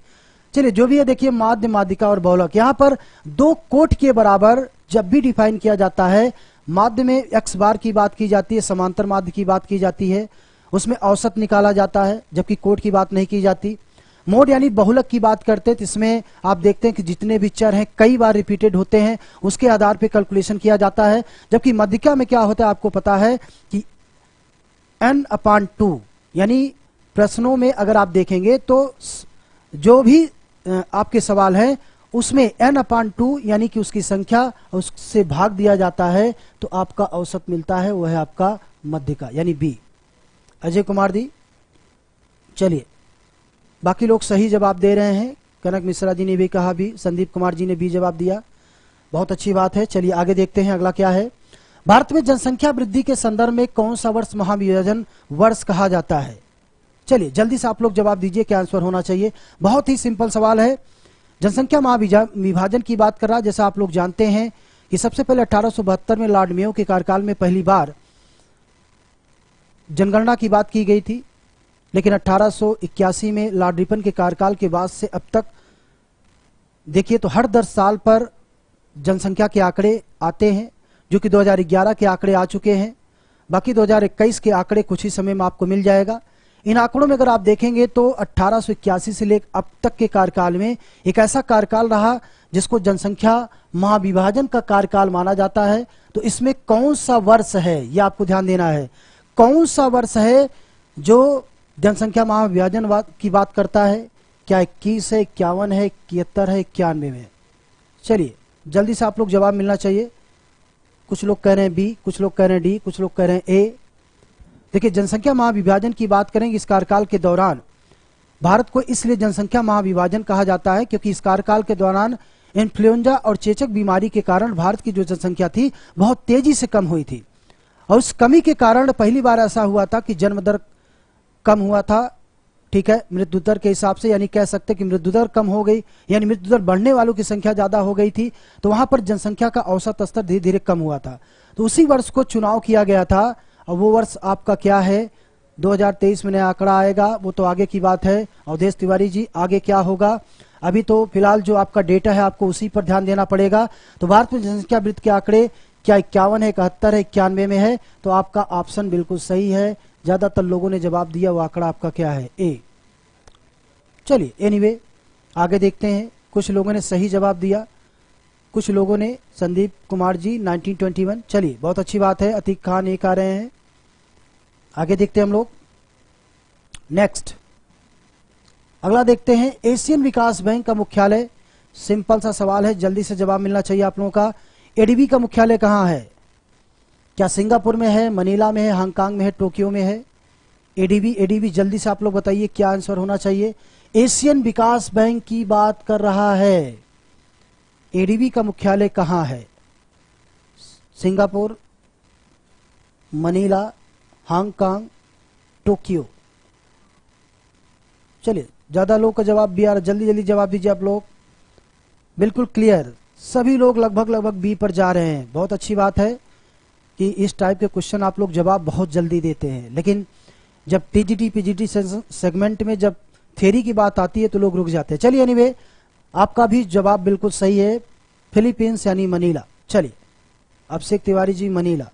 Speaker 1: चलिए जो भी है, देखिए माध्य, माध्यिका और बहुलक, यहाँ पर 2 कोट के बराबर जब भी डिफाइन किया जाता है, माध्य में एक्स बार की बात की जाती है, समांतर माध्य की बात की जाती है, उसमें औसत निकाला जाता है, जबकि कोट की बात नहीं की जाती। मोड यानी बहुलक की बात करते हैं तो इसमें आप देखते हैं कि जितने भी चर हैं कई बार रिपीटेड होते हैं, उसके आधार पे कैलकुलेशन किया जाता है। जबकि माध्यिका में क्या होता है आपको पता है कि n/2, यानी प्रश्नों में अगर आप देखेंगे तो जो भी आपके सवाल है उसमें n/2 यानी कि उसकी संख्या उससे भाग दिया जाता है तो आपका औसत मिलता है, वह है आपका मध्य का यानी बी। अजय कुमार दी, चलिए बाकी लोग सही जवाब दे रहे हैं। कनक मिश्रा जी ने भी कहा बी, संदीप कुमार जी ने बी जवाब दिया, बहुत अच्छी बात है। चलिए आगे देखते हैं अगला क्या है। भारत में जनसंख्या वृद्धि के संदर्भ में कौन सा वर्ष महाविभाजन वर्ष कहा जाता है? चलिए जल्दी से आप लोग जवाब दीजिए, क्या आंसर होना चाहिए। बहुत ही सिंपल सवाल है। जनसंख्या महाविभाजन की बात कर रहा है। जैसा आप लोग जानते हैं कि सबसे पहले 1872 में लॉर्ड मेयो के कार्यकाल में पहली बार जनगणना की बात की गई थी, लेकिन 1881 में लॉर्ड रिपन के कार्यकाल के बाद से अब तक देखिए तो हर 10 साल पर जनसंख्या के आंकड़े आते हैं, जो कि 2011 के आंकड़े आ चुके हैं। बाकी 2021 के आंकड़े कुछ ही समय में आपको मिल जाएगा। इन आंकड़ों में अगर आप देखेंगे तो 1881 से लेकर अब तक के कार्यकाल में एक ऐसा कार्यकाल रहा जिसको जनसंख्या महाविभाजन का कार्यकाल माना जाता है। तो इसमें कौन सा वर्ष है, ये आपको ध्यान देना है, कौन सा वर्ष है जो जनसंख्या महाविभाजन की बात करता है? क्या 21 है, 51 है, 71 है, 91 में? चलिए जल्दी से आप लोग जवाब मिलना चाहिए। कुछ लोग कह रहे हैं बी, कुछ लोग कह रहे हैं डी, कुछ लोग कह रहे हैं ए। देखिए जनसंख्या महाविभाजन की बात करेंगे इस कार्यकाल के दौरान भारत को इसलिए जनसंख्या महाविभाजन कहा जाता है क्योंकि इस कार्यकाल के दौरान इन्फ्लुएंजा और चेचक बीमारी के कारण भारत की जो जनसंख्या थी बहुत तेजी से कम हुई थी, और उस कमी के कारण पहली बार ऐसा हुआ था कि जन्म दर कम हुआ था, ठीक है, मृत्यु दर के हिसाब से, यानी कह सकते कि मृत्यु दर कम हो गई, यानी मृत्यु दर बढ़ने वालों की संख्या ज्यादा हो गई थी, तो वहां पर जनसंख्या का औसत स्तर धीरे धीरे कम हुआ था। तो उसी वर्ष को चुनाव किया गया था, और वो वर्ष आपका क्या है? 2023 में नया आंकड़ा आएगा, वो तो आगे की बात है। अवधेश तिवारी जी आगे क्या होगा? अभी तो फिलहाल जो आपका डेटा है आपको उसी पर ध्यान देना पड़ेगा। तो भारत में जनसंख्या वृद्धि के आंकड़े क्या 51 है, 71 है, 91 में है? तो आपका ऑप्शन बिल्कुल सही है। ज्यादातर लोगों ने जवाब दिया, वो आंकड़ा आपका क्या है? ए। चलिए एनीवे आगे देखते हैं। कुछ लोगों ने सही जवाब दिया, कुछ लोगों ने, संदीप कुमार जी 1921, चलिए बहुत अच्छी बात है। अतीक खान एक आ रहे हैं। आगे देखते हैं हम लोग। नेक्स्ट अगला देखते हैं, एशियन विकास बैंक का मुख्यालय, सिंपल सा सवाल है, जल्दी से जवाब मिलना चाहिए आप लोगों का। एडीबी का मुख्यालय कहाँ है? क्या सिंगापुर में है, मनीला में है, हांगकांग में है, टोक्यो में है? एडीबी जल्दी से आप लोग बताइए क्या आंसर होना चाहिए। एशियन विकास बैंक की बात कर रहा है। एडीबी का मुख्यालय कहाँ है? Singapore, Manila, Hong Kong, Tokyo? चलिए ज्यादा लोग का जवाब भी आ रहा, जल्दी जल्दी जवाब दीजिए आप लोग। बिल्कुल क्लियर, सभी लोग लगभग बी पर जा रहे हैं। बहुत अच्छी बात है कि इस टाइप के क्वेश्चन आप लोग जवाब बहुत जल्दी देते हैं, लेकिन जब टीजीटी पीजीटी सेगमेंट में जब थ्योरी की बात आती है तो लोग रुक जाते हैं। चलिए एनीवे आपका भी जवाब बिल्कुल सही है, फिलीपींस यानी मनीला। चलिए Abhishek Tiwari ji Manila,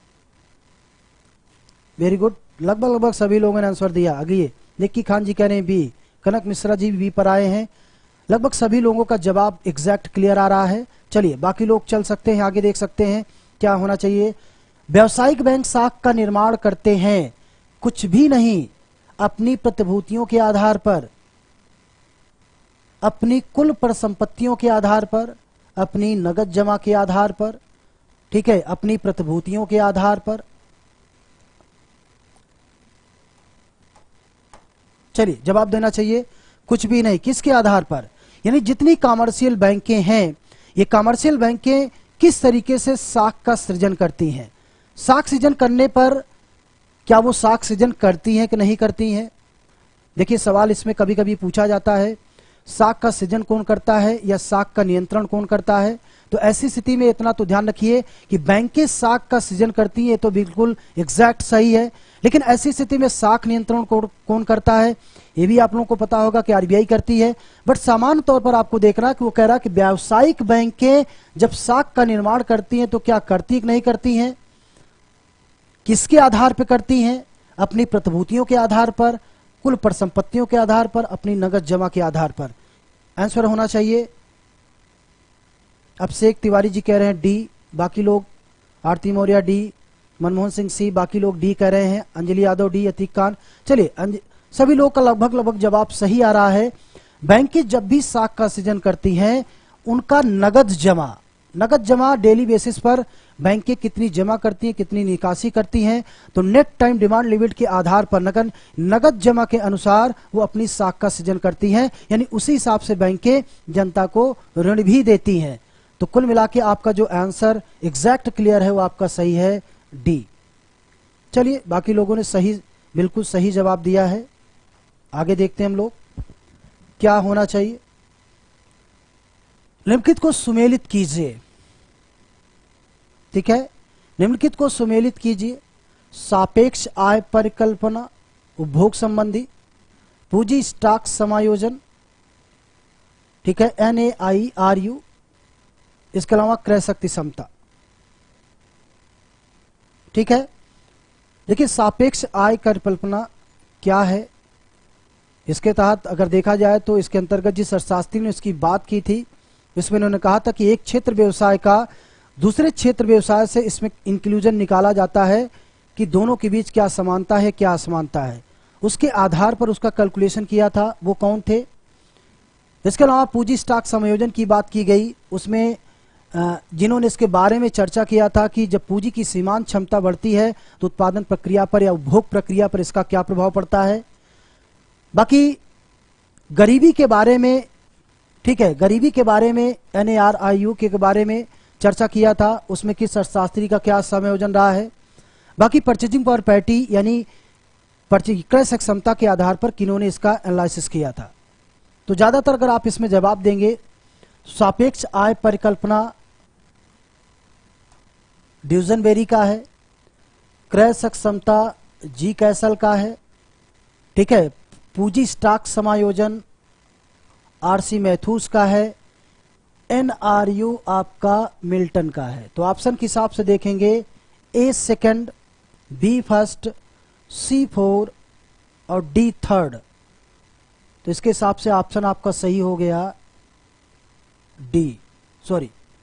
Speaker 1: very good, लगभग सभी लोगों ने आंसर दिया। अगली निक्की खान जी कह रहे हैं बी, कनक मिश्रा जी बी पर आए हैं। लगभग सभी लोगों का जवाब एग्जैक्ट क्लियर आ रहा है। चलिए बाकी लोग चल सकते हैं, आगे देख सकते हैं क्या होना चाहिए। व्यावसायिक बैंक साख का निर्माण करते हैं कुछ भी नहीं, अपनी प्रतिभूतियों के आधार पर, अपनी कुल परिसंपत्तियों के आधार पर, अपनी नगद जमा के आधार पर, ठीक है, अपनी प्रतिभूतियों के आधार पर। चलिए जवाब देना चाहिए कुछ भी नहीं, किसके आधार पर? यानी जितनी कॉमर्शियल बैंकें हैं, ये कॉमर्शियल बैंकें किस तरीके से साख का सृजन करती हैं। साख सृजन करने पर क्या वो साख सृजन करती हैं कि नहीं करती हैं? देखिए सवाल इसमें कभी कभी पूछा जाता है, साख का सृजन कौन करता है या साख का नियंत्रण कौन करता है? तो ऐसी स्थिति में इतना तो ध्यान रखिए कि बैंकें साख का सृजन करती हैं, तो बिल्कुल एग्जैक्ट सही है। लेकिन ऐसी स्थिति में साख नियंत्रण कौन करता है? ये भी आप लोगों को पता होगा कि आरबीआई करती है। बट सामान्य तौर पर आपको देखना है कि वो कह रहा है कि व्यावसायिक बैंकें जब साख का निर्माण करती हैं तो क्या करती कि नहीं करती हैं? किसके आधार पर करती हैं? अपनी प्रतिभूतियों के आधार पर, कुल परिसंपत्तियों के आधार पर, अपनी नगद जमा के आधार पर। आंसर होना चाहिए। अभिषेक तिवारी जी कह रहे हैं डी, बाकी लोग, आरती मौर्य डी, मनमोहन सिंह सी, बाकी लोग डी कह रहे हैं, अंजलि यादव डी, अतीक खान। चलिए सभी लोग का लगभग जवाब सही आ रहा है। बैंकें जब भी साख का सृजन करती हैं, उनका नगद जमा डेली बेसिस पर बैंकें कितनी जमा करती हैं, कितनी निकासी करती हैं, तो नेट टाइम डिमांड लिमिट के आधार पर नगद जमा के अनुसार वो अपनी साख का सृजन करती हैं, यानी उसी हिसाब से बैंकें जनता को ऋण भी देती हैं। तो कुल मिला के आपका जो आंसर एग्जैक्ट क्लियर है वो आपका सही है डी। चलिए, बाकी लोगों ने बिल्कुल सही जवाब दिया है। आगे देखते हैं हम लोग क्या होना चाहिए। निम्नलिखित को सुमेलित कीजिए। ठीक है, निम्नलिखित को सुमेलित कीजिए। सापेक्ष आय परिकल्पना, उपभोग संबंधी, पूंजी स्टॉक समायोजन, ठीक है, NAIRU, इसके अलावा क्रय शक्ति क्षमता। ठीक है, देखिए सापेक्ष आय परिकल्पना क्या है। इसके तहत अगर देखा जाए तो इसके अंतर्गत जिस अर्थशास्त्री ने इसकी बात की थी, इसमें उन्होंने कहा था कि एक क्षेत्र व्यवसाय का दूसरे क्षेत्र व्यवसाय से इसमें इंक्लूजन निकाला जाता है कि दोनों के बीच क्या समानता है, क्या असमानता है। उसके आधार पर उसका कैलकुलेशन किया था। वो कौन थे? इसके अलावा पूंजी स्टॉक समायोजन की बात की गई, उसमें जिन्होंने इसके बारे में चर्चा किया था कि जब पूंजी की सीमांत क्षमता बढ़ती है तो उत्पादन प्रक्रिया पर या उपभोग प्रक्रिया पर इसका क्या प्रभाव पड़ता है। बाकी गरीबी के बारे में, ठीक है, गरीबी के बारे में NARIU के बारे में चर्चा किया था, उसमें किस अर्थशास्त्री का क्या समायोजन रहा है। बाकी परचेजिंग पावर पैरिटी यानी क्रय क्षमता के आधार पर किन्होंने इसका एनालिसिस किया था। तो ज्यादातर अगर आप इसमें जवाब देंगे, सापेक्ष आय परिकल्पना ड्यूजनबेरी का है, क्रय क्षमता जी कैसल का है, ठीक है, पूंजी स्टॉक समायोजन RC मैथ्यूस का है, NRU आपका मिल्टन का है। तो ऑप्शन के हिसाब से देखेंगे A second, B first, C 4 और D थर्ड। तो इसके हिसाब से ऑप्शन आपका सही हो गया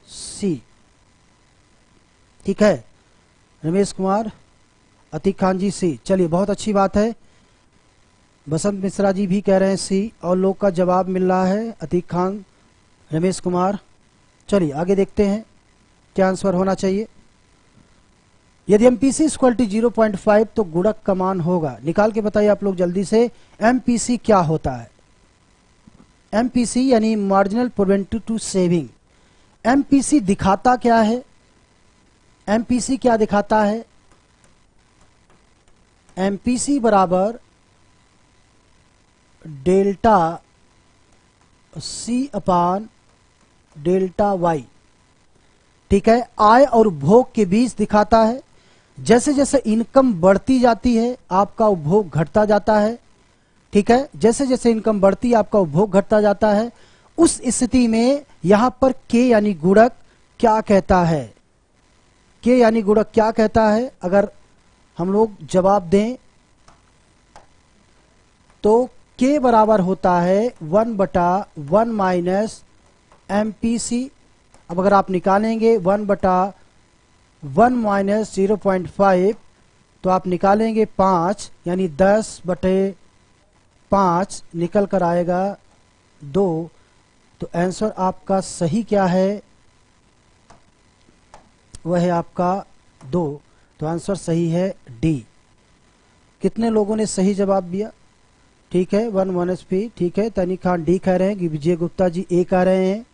Speaker 1: C। ठीक है, रमेश कुमार, अतीक खान जी C। चलिए, बहुत अच्छी बात है। बसंत मिश्रा जी भी कह रहे हैं C, और लोग का जवाब मिल रहा है अतीक खान, रमेश कुमार। चलिए आगे देखते हैं क्या आंसर होना चाहिए। यदि MPC = 0.5 तो गुणक का मान होगा। निकाल के बताइए आप लोग जल्दी से। MPC क्या होता है? MPC यानी marginal propensity to saving. MPC दिखाता क्या है? MPC क्या दिखाता है? MPC बराबर डेल्टा C अपान डेल्टा Y। ठीक है, आय और उपभोग के बीच दिखाता है। जैसे जैसे इनकम बढ़ती जाती है आपका उपभोग घटता जाता है। ठीक है, जैसे जैसे इनकम बढ़ती है आपका उपभोग घटता जाता है। उस स्थिति में यहां पर K यानी गुणक क्या कहता है? K यानी गुणक क्या कहता है? अगर हम लोग जवाब दें तो K बराबर होता है 1/1 माइनस MPC। अब अगर आप निकालेंगे 1/1 माइनस 0.5 तो आप निकालेंगे 5, यानी 10/5 निकल कर आएगा 2। तो आंसर आपका सही क्या है? वह है आपका 2। तो आंसर सही है डी। कितने लोगों ने सही जवाब दिया? ठीक है, 1SP। ठीक है, तनिक खान डी कह रहे हैं, विजय गुप्ता जी ए कह रहे हैं,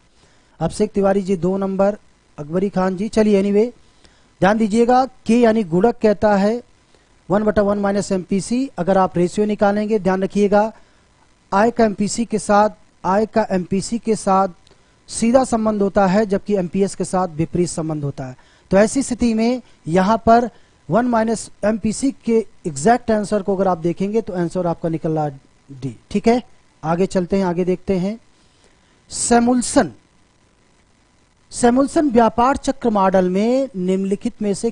Speaker 1: अभिषेक तिवारी जी 2 नंबर, अकबरी खान जी। चलिए एनीवे ध्यान दीजिएगा, K यानी गुणक कहता है 1/1 माइनस MPC। अगर आप रेशियो निकालेंगे, ध्यान रखिएगा आय का MPC के साथ सीधा संबंध होता है, जबकि MPS के साथ विपरीत संबंध होता है। तो ऐसी स्थिति में यहां पर 1 माइनस MPC के एग्जैक्ट आंसर को अगर आप देखेंगे तो आंसर आपका निकल रहा डी। ठीक है, आगे चलते हैं, आगे देखते हैं। सैमुलसन व्यापार चक्र मॉडल में निम्नलिखित में से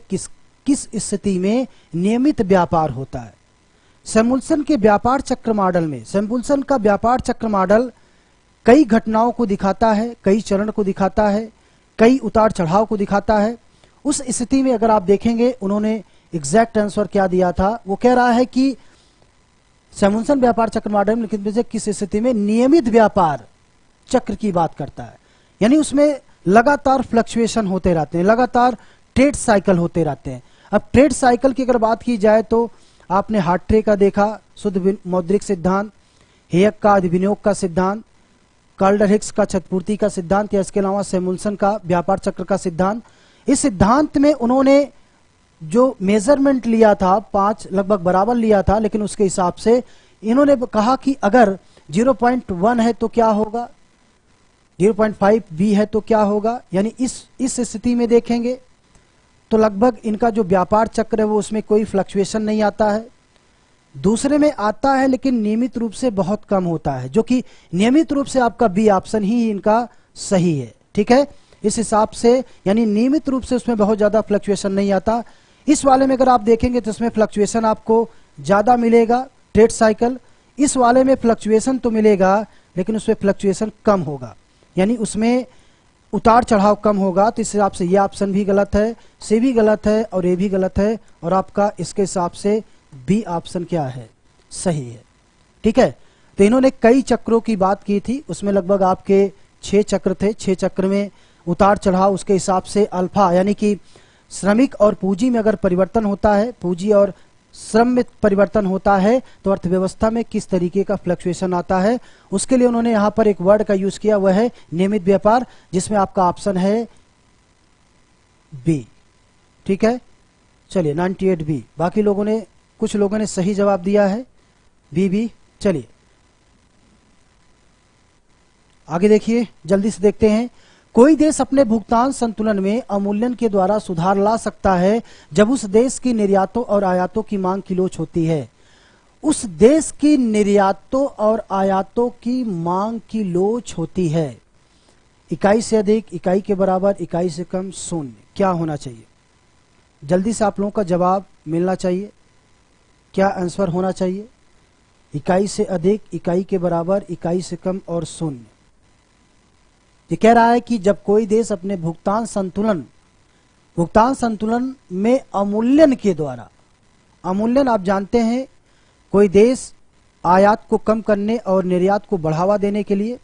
Speaker 1: किस स्थिति में नियमित व्यापार होता है? सैमुलसन के व्यापार चक्र मॉडल में, सैमुलसन का व्यापार चक्र मॉडल कई घटनाओं को दिखाता है, कई चरण को दिखाता है, कई उतार चढ़ाव को दिखाता है। उस स्थिति में अगर आप देखेंगे उन्होंने एग्जैक्ट आंसर क्या दिया था, वो कह रहा है कि सैमुलसन व्यापार चक्र मॉडल निम्नलिखित में से किस स्थिति में नियमित व्यापार चक्र की बात करता है, यानी उसमें लगातार फ्लक्चुएशन होते रहते हैं, लगातार ट्रेड साइकिल होते रहते हैं। अब ट्रेड साइकिल की अगर बात की जाए तो आपने हार्ट्रे का देखा, शुद्ध मौद्रिक सिद्धांत, हेयक का अधिविनियोग का सिद्धांत, कार्ल हिक्स का क्षतिपूर्ति का सिद्धांत, या इसके अलावा सैमुलसन का व्यापार चक्र का सिद्धांत। इस सिद्धांत में उन्होंने जो मेजरमेंट लिया था 5 लगभग बराबर लिया था, लेकिन उसके हिसाब से इन्होंने कहा कि अगर 0.1 है तो क्या होगा, 0.5 भी है तो क्या होगा, यानी इस स्थिति में देखेंगे तो लगभग इनका जो व्यापार चक्र है वो उसमें कोई फ्लक्चुएशन नहीं आता है। दूसरे में आता है लेकिन नियमित रूप से बहुत कम होता है, जो कि नियमित रूप से आपका बी ऑप्शन ही इनका सही है। ठीक है, इस हिसाब से यानी नियमित रूप से उसमें बहुत ज्यादा फ्लक्चुएशन नहीं आता। इस वाले में अगर आप देखेंगे तो इसमें फ्लक्चुएशन आपको ज्यादा मिलेगा, ट्रेड साइकिल। इस वाले में फ्लक्चुएशन तो मिलेगा लेकिन उसमें फ्लक्चुएशन कम होगा, यानी उसमें उतार चढ़ाव कम होगा। तो इस हिसाब से ये ऑप्शन भी गलत है, सी भी गलत है और ए भी गलत है, और आपका इसके हिसाब से बी ऑप्शन क्या है, सही है। ठीक है, तो इन्होंने कई चक्रों की बात की थी, उसमें लगभग आपके 6 चक्र थे। 6 चक्र में उतार चढ़ाव उसके हिसाब से अल्फा, यानी कि श्रमिक और पूंजी में अगर परिवर्तन होता है, पूंजी और श्रम में परिवर्तन होता है तो अर्थव्यवस्था में किस तरीके का फ्लक्चुएशन आता है, उसके लिए उन्होंने यहां पर एक वर्ड का यूज किया, वह है नियमित व्यापार, जिसमें आपका ऑप्शन है बी। ठीक है, चलिए 98 बी। बाकी लोगों ने, कुछ लोगों ने सही जवाब दिया है बी। चलिए आगे देखिए, जल्दी से देखते हैं। कोई देश अपने भुगतान संतुलन में अवमूल्यन के द्वारा सुधार ला सकता है जब उस देश की निर्यातों और आयातों की मांग की लोच होती है। उस देश की निर्यातों और आयातों की मांग की लोच होती है। इकाई से अधिक, इकाई के बराबर, इकाई से कम, शून्य। क्या होना चाहिए? जल्दी से आप लोगों का जवाब मिलना चाहिए। क्या आंसर होना चाहिए? इकाई से अधिक, इकाई के बराबर, इकाई से कम और शून्य। ये कह रहा है कि जब कोई देश अपने भुगतान संतुलन में अवमूल्यन के द्वारा, अवमूल्यन आप जानते हैं, कोई देश आयात को कम करने और निर्यात को बढ़ावा देने के लिए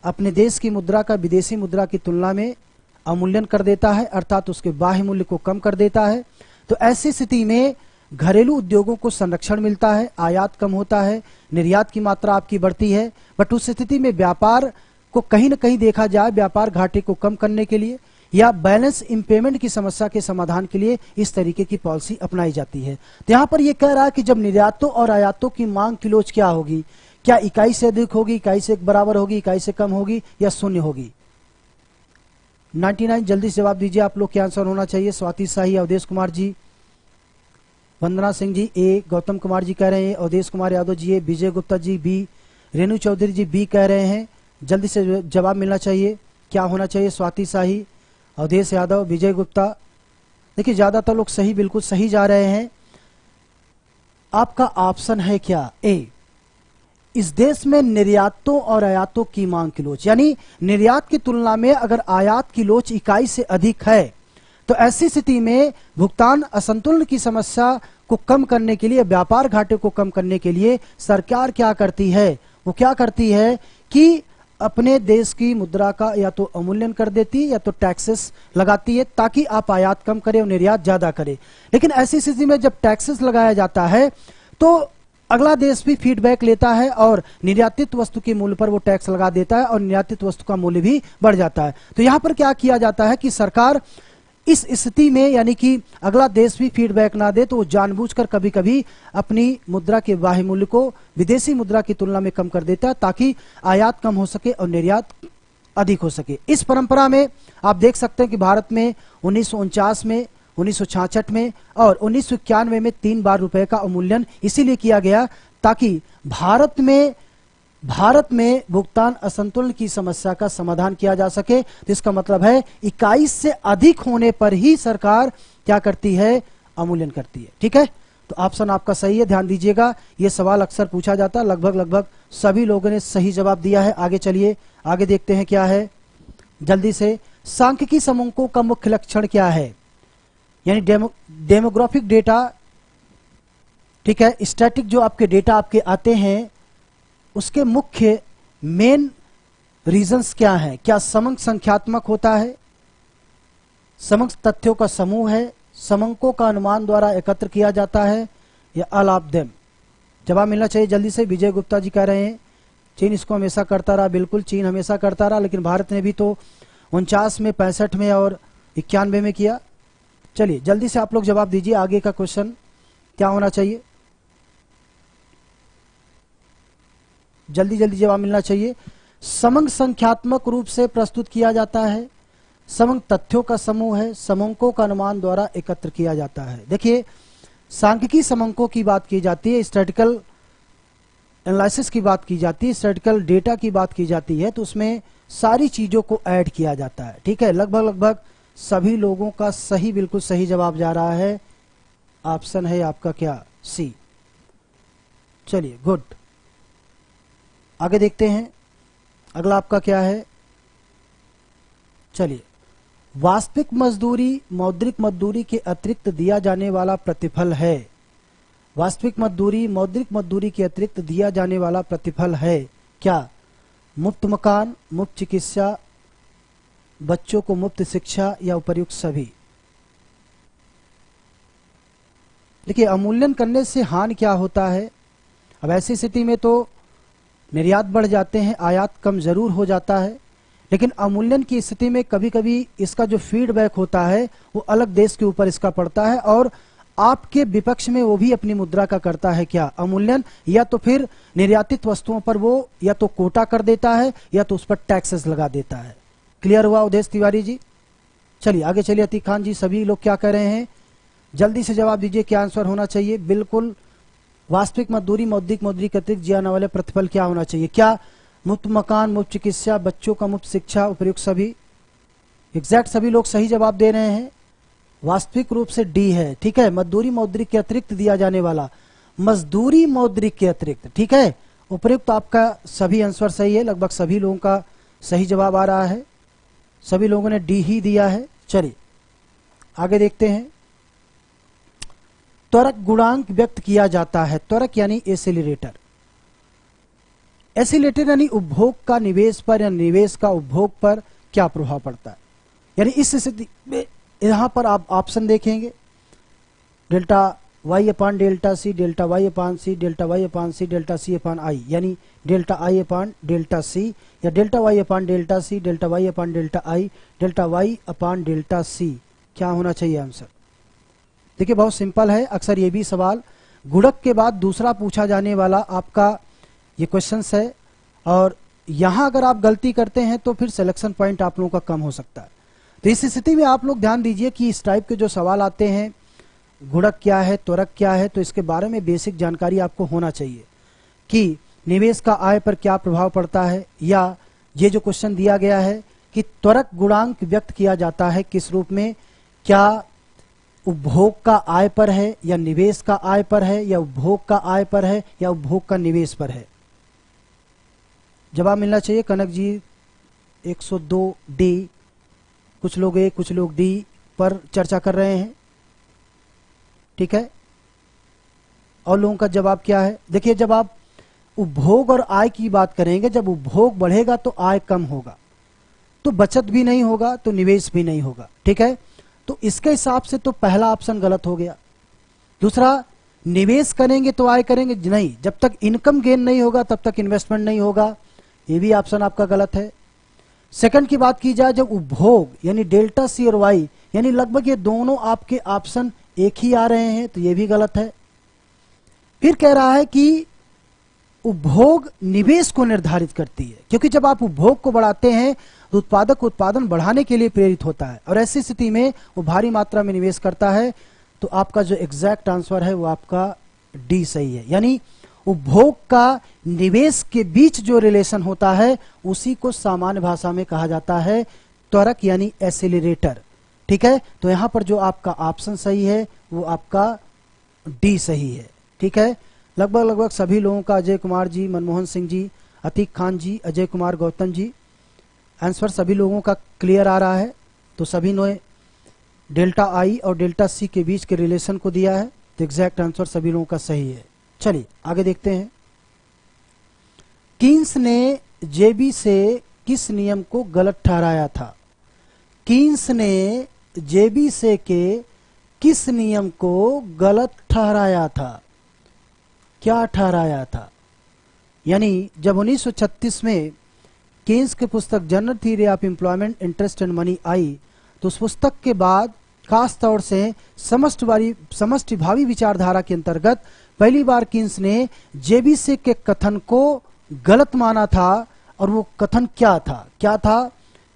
Speaker 1: अपने देश की मुद्रा का विदेशी मुद्रा की तुलना में अवमूल्यन कर देता है, अर्थात उसके बाह्य मूल्य को कम कर देता है। तो ऐसी स्थिति में घरेलू उद्योगों को संरक्षण मिलता है, आयात कम होता है, निर्यात की मात्रा आपकी बढ़ती है। बट उस स्थिति में व्यापार को कहीं न कहीं देखा जाए, व्यापार घाटे को कम करने के लिए या बैलेंस इम्पेमेंट की समस्या के समाधान के लिए इस तरीके की पॉलिसी अपनाई जाती है। तो यहां पर यह कह रहा है कि जब निर्यातों और आयातों की मांग की लोच क्या होगी, क्या इकाई से अधिक होगी, इकाई से बराबर होगी, इकाई से कम होगी या शून्य होगी? 99 जल्दी से जवाब दीजिए आप लोग, क्या आंसर होना चाहिए? स्वाति शाही, अवधेश कुमार जी, वंदना सिंह जी ए, गौतम कुमार जी कह रहे हैं, Avdhesh Kumar Yadav ji A, Vijay Gupta ji B, Renu Chaudhary ji B कह रहे हैं। जल्दी से जवाब मिलना चाहिए। क्या होना चाहिए? स्वाति शाही, अवधेश यादव, विजय गुप्ता। देखिए ज्यादातर लोग सही, बिल्कुल सही जा रहे हैं। आपका ऑप्शन है क्या? ए। इस देश में निर्यातों और आयातों की मांग की लोच, यानी निर्यात की तुलना में अगर आयात की लोच इकाई से अधिक है तो ऐसी स्थिति में भुगतान असंतुलन की समस्या को कम करने के लिए, व्यापार घाटे को कम करने के लिए सरकार क्या करती है? वो क्या करती है कि अपने देश की मुद्रा का या तो अवमूल्यन कर देती है या तो टैक्सेस लगाती है, ताकि आप आयात कम करें और निर्यात ज्यादा करें। लेकिन ऐसी स्थिति में जब टैक्सेस लगाया जाता है तो अगला देश भी फीडबैक लेता है और निर्यातित वस्तु के मूल्य पर वो टैक्स लगा देता है और निर्यातित वस्तु का मूल्य भी बढ़ जाता है। तो यहां पर क्या किया जाता है कि सरकार इस स्थिति में, यानी कि अगला देश भी फीडबैक ना दे तो वो जानबूझकर कभी कभी अपनी मुद्रा के बाह्य मूल्य को विदेशी मुद्रा की तुलना में कम कर देता है, ताकि आयात कम हो सके और निर्यात अधिक हो सके। इस परंपरा में आप देख सकते हैं कि भारत में 1949 में, 1966 में और 1991 में 3 बार रुपए का अवमूल्यन इसीलिए किया गया ताकि भारत में भुगतान असंतुलन की समस्या का समाधान किया जा सके। तो इसका मतलब है इकाई से अधिक होने पर ही सरकार क्या करती है? अवमूल्यन करती है। ठीक है, तो ऑप्शन आपका सही है। ध्यान दीजिएगा, यह सवाल अक्सर पूछा जाता है, लगभग सभी लोगों ने सही जवाब दिया है। आगे चलिए, आगे देखते हैं क्या है जल्दी से। सांख्यिकी समूहों का मुख्य लक्षण क्या है? यानी डेमोग्राफिक डेटा ठीक है, स्टैटिक जो आपके डेटा आपके आते हैं उसके मुख्य मेन रीजंस क्या हैं? क्या समंक संख्यात्मक होता है, समंक तथ्यों का समूह है, समंकों का अनुमान द्वारा एकत्र किया जाता है, या ऑल ऑफ देम? जवाब मिलना चाहिए जल्दी से। विजय गुप्ता जी कह रहे हैं चीन इसको हमेशा करता रहा। बिल्कुल, चीन हमेशा करता रहा, लेकिन भारत ने भी तो 49 में, 65 में और 91 में किया। चलिए जल्दी से आप लोग जवाब दीजिए, आगे का क्वेश्चन क्या होना चाहिए? जल्दी जल्दी जवाब मिलना चाहिए। समंक संख्यात्मक रूप से प्रस्तुत किया जाता है, समंक तथ्यों का समूह है, समंकों का अनुमान द्वारा एकत्र किया जाता है। देखिए, सांख्यिकी समंकों की बात की जाती है, स्टैटिस्टिकल एनालिसिस की बात की जाती है, स्टैटिस्टिकल डेटा की बात की जाती है, तो उसमें सारी चीजों को ऐड किया जाता है। ठीक है, लगभग सभी लोगों का सही, बिल्कुल सही जवाब जा रहा है। ऑप्शन है आपका क्या? सी। चलिए गुड, आगे देखते हैं अगला आपका क्या है। चलिए, वास्तविक मजदूरी मौद्रिक मजदूरी के अतिरिक्त दिया जाने वाला प्रतिफल है। वास्तविक मजदूरी मौद्रिक मजदूरी के अतिरिक्त दिया जाने वाला प्रतिफल है क्या? मुफ्त मकान, मुफ्त चिकित्सा, बच्चों को मुफ्त शिक्षा, या उपर्युक्त सभी? देखिए, अवमूल्यन करने से हानि क्या होता है? अब ऐसी स्थिति में तो निर्यात बढ़ जाते हैं, आयात कम जरूर हो जाता है, लेकिन अवमूल्यन की स्थिति में कभी कभी इसका जो फीडबैक होता है वो अलग देश के ऊपर इसका पड़ता है, और आपके विपक्ष में वो भी अपनी मुद्रा का करता है क्या? अवमूल्यन, या तो फिर निर्यातित वस्तुओं पर वो या तो कोटा कर देता है या तो उस पर टैक्सेस लगा देता है। क्लियर हुआ उदेश तिवारी जी? चलिए आगे चलिए। अतीक खान जी, सभी लोग क्या कह रहे हैं? जल्दी से जवाब दीजिए, क्या आंसर होना चाहिए? बिल्कुल, वास्तविक मजदूरी मौद्रिक मजदूरी के अतिरिक्त दिए जाने वाले प्रतिफल क्या होना चाहिए? क्या मुफ्त मकान, मुफ्त चिकित्सा, बच्चों का मुफ्त शिक्षा, उपयुक्त सभी? एग्जैक्ट सभी लोग सही जवाब दे रहे हैं। वास्तविक रूप से डी है। ठीक है, मजदूरी मौद्रिक के अतिरिक्त दिया जाने वाला, मजदूरी मौद्रिक के अतिरिक्त। ठीक है, उपयुक्त आपका सभी आंसर सही है, लगभग सभी लोगों का सही जवाब आ रहा है, सभी लोगों ने डी ही दिया है। चलिए आगे देखते हैं। त्वरक गुणांक व्यक्त किया जाता है। त्वरक यानी एसिलरेटर। एसिलरेटर यानी उपभोग का निवेश पर या निवेश का उपभोग पर क्या प्रभाव पड़ता है? यानी इस स्थिति में यहां पर आप ऑप्शन देखेंगे, delta Y upon delta C, delta Y upon C, delta Y upon C, delta C upon I, यानी delta I upon delta C, या delta Y upon delta C, delta Y upon delta I, delta Y upon delta C. क्या होना चाहिए answer? देखिए, बहुत simple है। अक्सर ये भी सवाल गुणक के बाद दूसरा पूछा जाने वाला आपका ये क्वेश्चन है, और यहां अगर आप गलती करते हैं तो फिर सिलेक्शन पॉइंट आप लोगों का कम हो सकता है। तो इस स्थिति में आप लोग ध्यान दीजिए कि इस टाइप के जो सवाल आते हैं, गुणक क्या है, त्वरक क्या है, तो इसके बारे में बेसिक जानकारी आपको होना चाहिए कि निवेश का आय पर क्या प्रभाव पड़ता है, या ये जो क्वेश्चन दिया गया है कि त्वरक गुणांक व्यक्त किया जाता है किस रूप में, क्या उपभोग का आय पर है, या निवेश का आय पर है, या उपभोग का आय पर है, या उपभोग का निवेश पर है? जवाब मिलना चाहिए। कनक जी 102 डी, कुछ लोग ए कुछ लोग डी पर चर्चा कर रहे हैं। ठीक है, और लोगों का जवाब क्या है? देखिए, जब आप उपभोग और आय की बात करेंगे, जब उपभोग बढ़ेगा तो आय कम होगा, तो बचत भी नहीं होगा, तो निवेश भी नहीं होगा। ठीक है, तो इसके हिसाब से तो पहला ऑप्शन गलत हो गया। दूसरा, निवेश करेंगे तो आय करेंगे नहीं, जब तक इनकम गेन नहीं होगा तब तक इन्वेस्टमेंट नहीं होगा, ये भी ऑप्शन आपका गलत है। सेकंड की बात की जाए, जब उपभोग यानी डेल्टा सी और वाई, यानी लगभग ये दोनों आपके ऑप्शन एक ही आ रहे हैं, तो ये भी गलत है। फिर कह रहा है कि उपभोग निवेश को निर्धारित करती है, क्योंकि जब आप उपभोग को बढ़ाते हैं तो उत्पादक उत्पादन बढ़ाने के लिए प्रेरित होता है, और ऐसी स्थिति में वो भारी मात्रा में निवेश करता है। तो आपका जो एग्जैक्ट आंसर है वो आपका डी सही है, यानी उपभोग का निवेश के बीच जो रिलेशन होता है उसी को सामान्य भाषा में कहा जाता है त्वरक यानी एसिलरेटर। ठीक है, तो यहां पर जो आपका ऑप्शन सही है वो आपका डी सही है। ठीक है, लगभग सभी लोगों का, अजय कुमार जी, मनमोहन सिंह जी, अतीक खान जी, अजय कुमार गौतम जी, आंसर सभी लोगों का क्लियर आ रहा है। तो सभी ने डेल्टा आई और डेल्टा सी के बीच के रिलेशन को दिया है। तो एग्जैक्ट आंसर सभी लोगों का सही है। चलिए आगे देखते हैं। कीन्स ने जेबी से किस नियम को गलत ठहराया था? कीन्स ने जेबी से के किस नियम को गलत ठहराया था? क्या ठहराया था? यानी जब 1936 में कीन्स की पुस्तक general theory of employment, interest and money I, तो उस पुस्तक के बाद खास तौर से समष्टिभावी विचारधारा के अंतर्गत पहली बार कीन्स ने जेबीसी के कथन को गलत माना था। और वो कथन क्या था?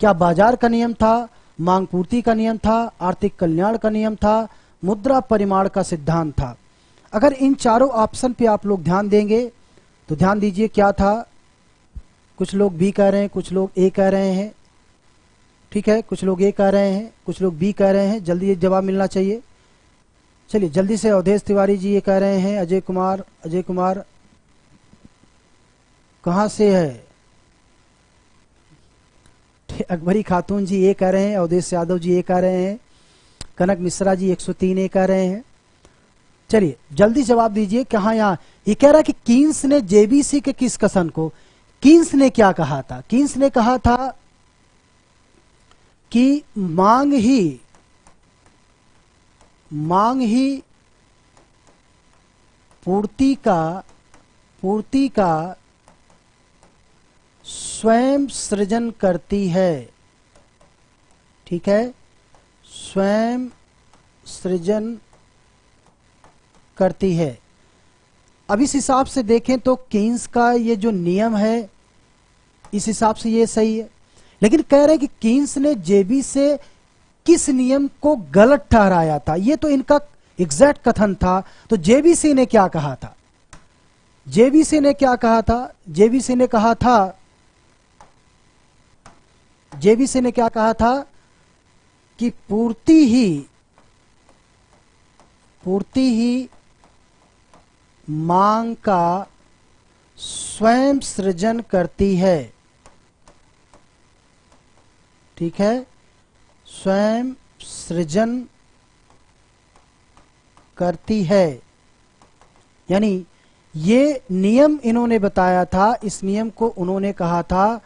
Speaker 1: क्या बाजार का नियम था, मांग पूर्ति का नियम था, आर्थिक कल्याण का नियम था, मुद्रा परिमाण का सिद्धांत था? अगर इन चारों ऑप्शन पे आप लोग ध्यान देंगे तो ध्यान दीजिए क्या था। कुछ लोग बी कह रहे हैं, कुछ लोग ए कह रहे हैं, ठीक है, कुछ लोग ए कह रहे हैं, कुछ लोग बी कह रहे हैं। जल्दी जवाब मिलना चाहिए। चलिए जल्दी से अवधेश तिवारी जी ये कह रहे हैं, अजय कुमार कहां से है? अकबरी खातून जी ये कह रहे हैं, अवधेश यादव जी ये कह रहे हैं, कनक मिश्रा जी 103 ये कह रहे हैं। चलिए जल्दी जवाब दीजिए। कहा यहाँ ये कह रहा है कि कीन्स ने जेबीसी के किस कथन को, कीन्स ने क्या कहा था? कीन्स ने कहा था कि मांग ही पूर्ति का स्वयं सृजन करती है, ठीक है, स्वयं सृजन करती है। अब इस हिसाब से देखें तो कीन्स का ये जो नियम है इस हिसाब से ये सही है, लेकिन कह रहे हैं कि कीन्स ने जेबी से किस नियम को गलत ठहराया था। ये तो इनका एग्जैक्ट कथन था। तो जेबीसी ने क्या कहा था? जेबीसी ने क्या कहा था? जेबीसी ने कहा था कि पूर्ति ही मांग का स्वयं सृजन करती है, ठीक है, स्वयं सृजन करती है। यानी ये नियम इन्होंने बताया था, इस नियम को उन्होंने कहा था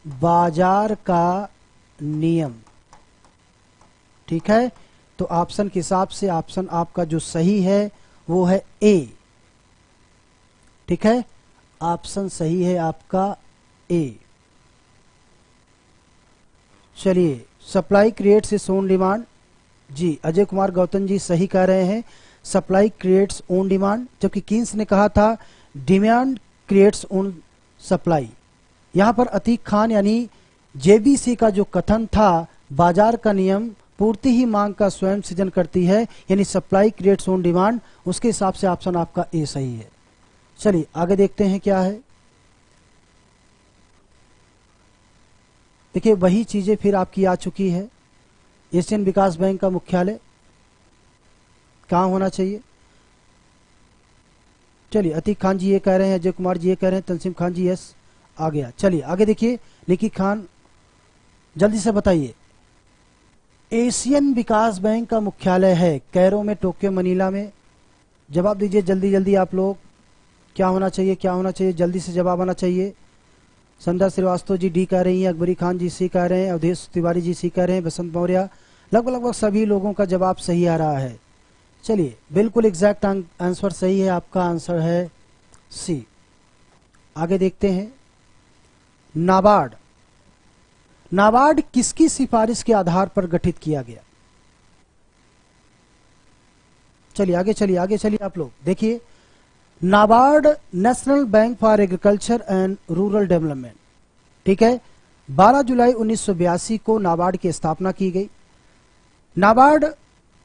Speaker 1: बाजार का नियम, ठीक है। तो ऑप्शन के हिसाब से ऑप्शन आपका जो सही है वो है ए, ठीक है, ऑप्शन सही है आपका ए। चलिए supply creates its own demand, ji Ajay Kumar Gautam ji सही कह रहे हैं, सप्लाई क्रिएट्स ओन डिमांड, जबकि कीन्स ने कहा था डिमांड क्रिएट्स ओन सप्लाई। यहां पर अतीक खान यानी जेबीसी का जो कथन था बाजार का नियम पूर्ति ही मांग का स्वयं सृजन करती है, यानी सप्लाई क्रिएट्स ओन डिमांड, उसके हिसाब से ऑप्शन आपका ए सही है। चलिए आगे देखते हैं क्या है। देखिए वही चीजें फिर आपकी आ चुकी है। एशियन विकास बैंक का मुख्यालय कहाँ होना चाहिए? चलिए अतीक खान जी ये कह रहे हैं, अजय कुमार जी ये कह रहे हैं, तंसीम खान जी यस आ गया। चलिए आगे देखिए, निकी खान जल्दी से बताइए। एशियन विकास बैंक का मुख्यालय है कैरो में, टोक्यो, मनीला में। जवाब दीजिए जल्दी जल्दी आप लोग, क्या होना चाहिए, क्या होना चाहिए, जल्दी से जवाब आना चाहिए। संध्या श्रीवास्तव जी डी कह रही हैं, अकबरी खान जी सी कह रहे हैं, अवधेश तिवारी जी सी कह रहे हैं, बसंत मौर्य, लगभग सभी लोगों का जवाब सही आ रहा है। चलिए बिल्कुल एग्जैक्ट आंसर सही है, आपका आंसर है सी। आगे देखते हैं। नाबार्ड, नाबार्ड किसकी सिफारिश के आधार पर गठित किया गया? चलिए आगे चलिए आप लोग देखिए। NABARD national bank for agriculture and rural development, ठीक है, 12 जुलाई 1982 को नाबार्ड की स्थापना की गई। नाबार्ड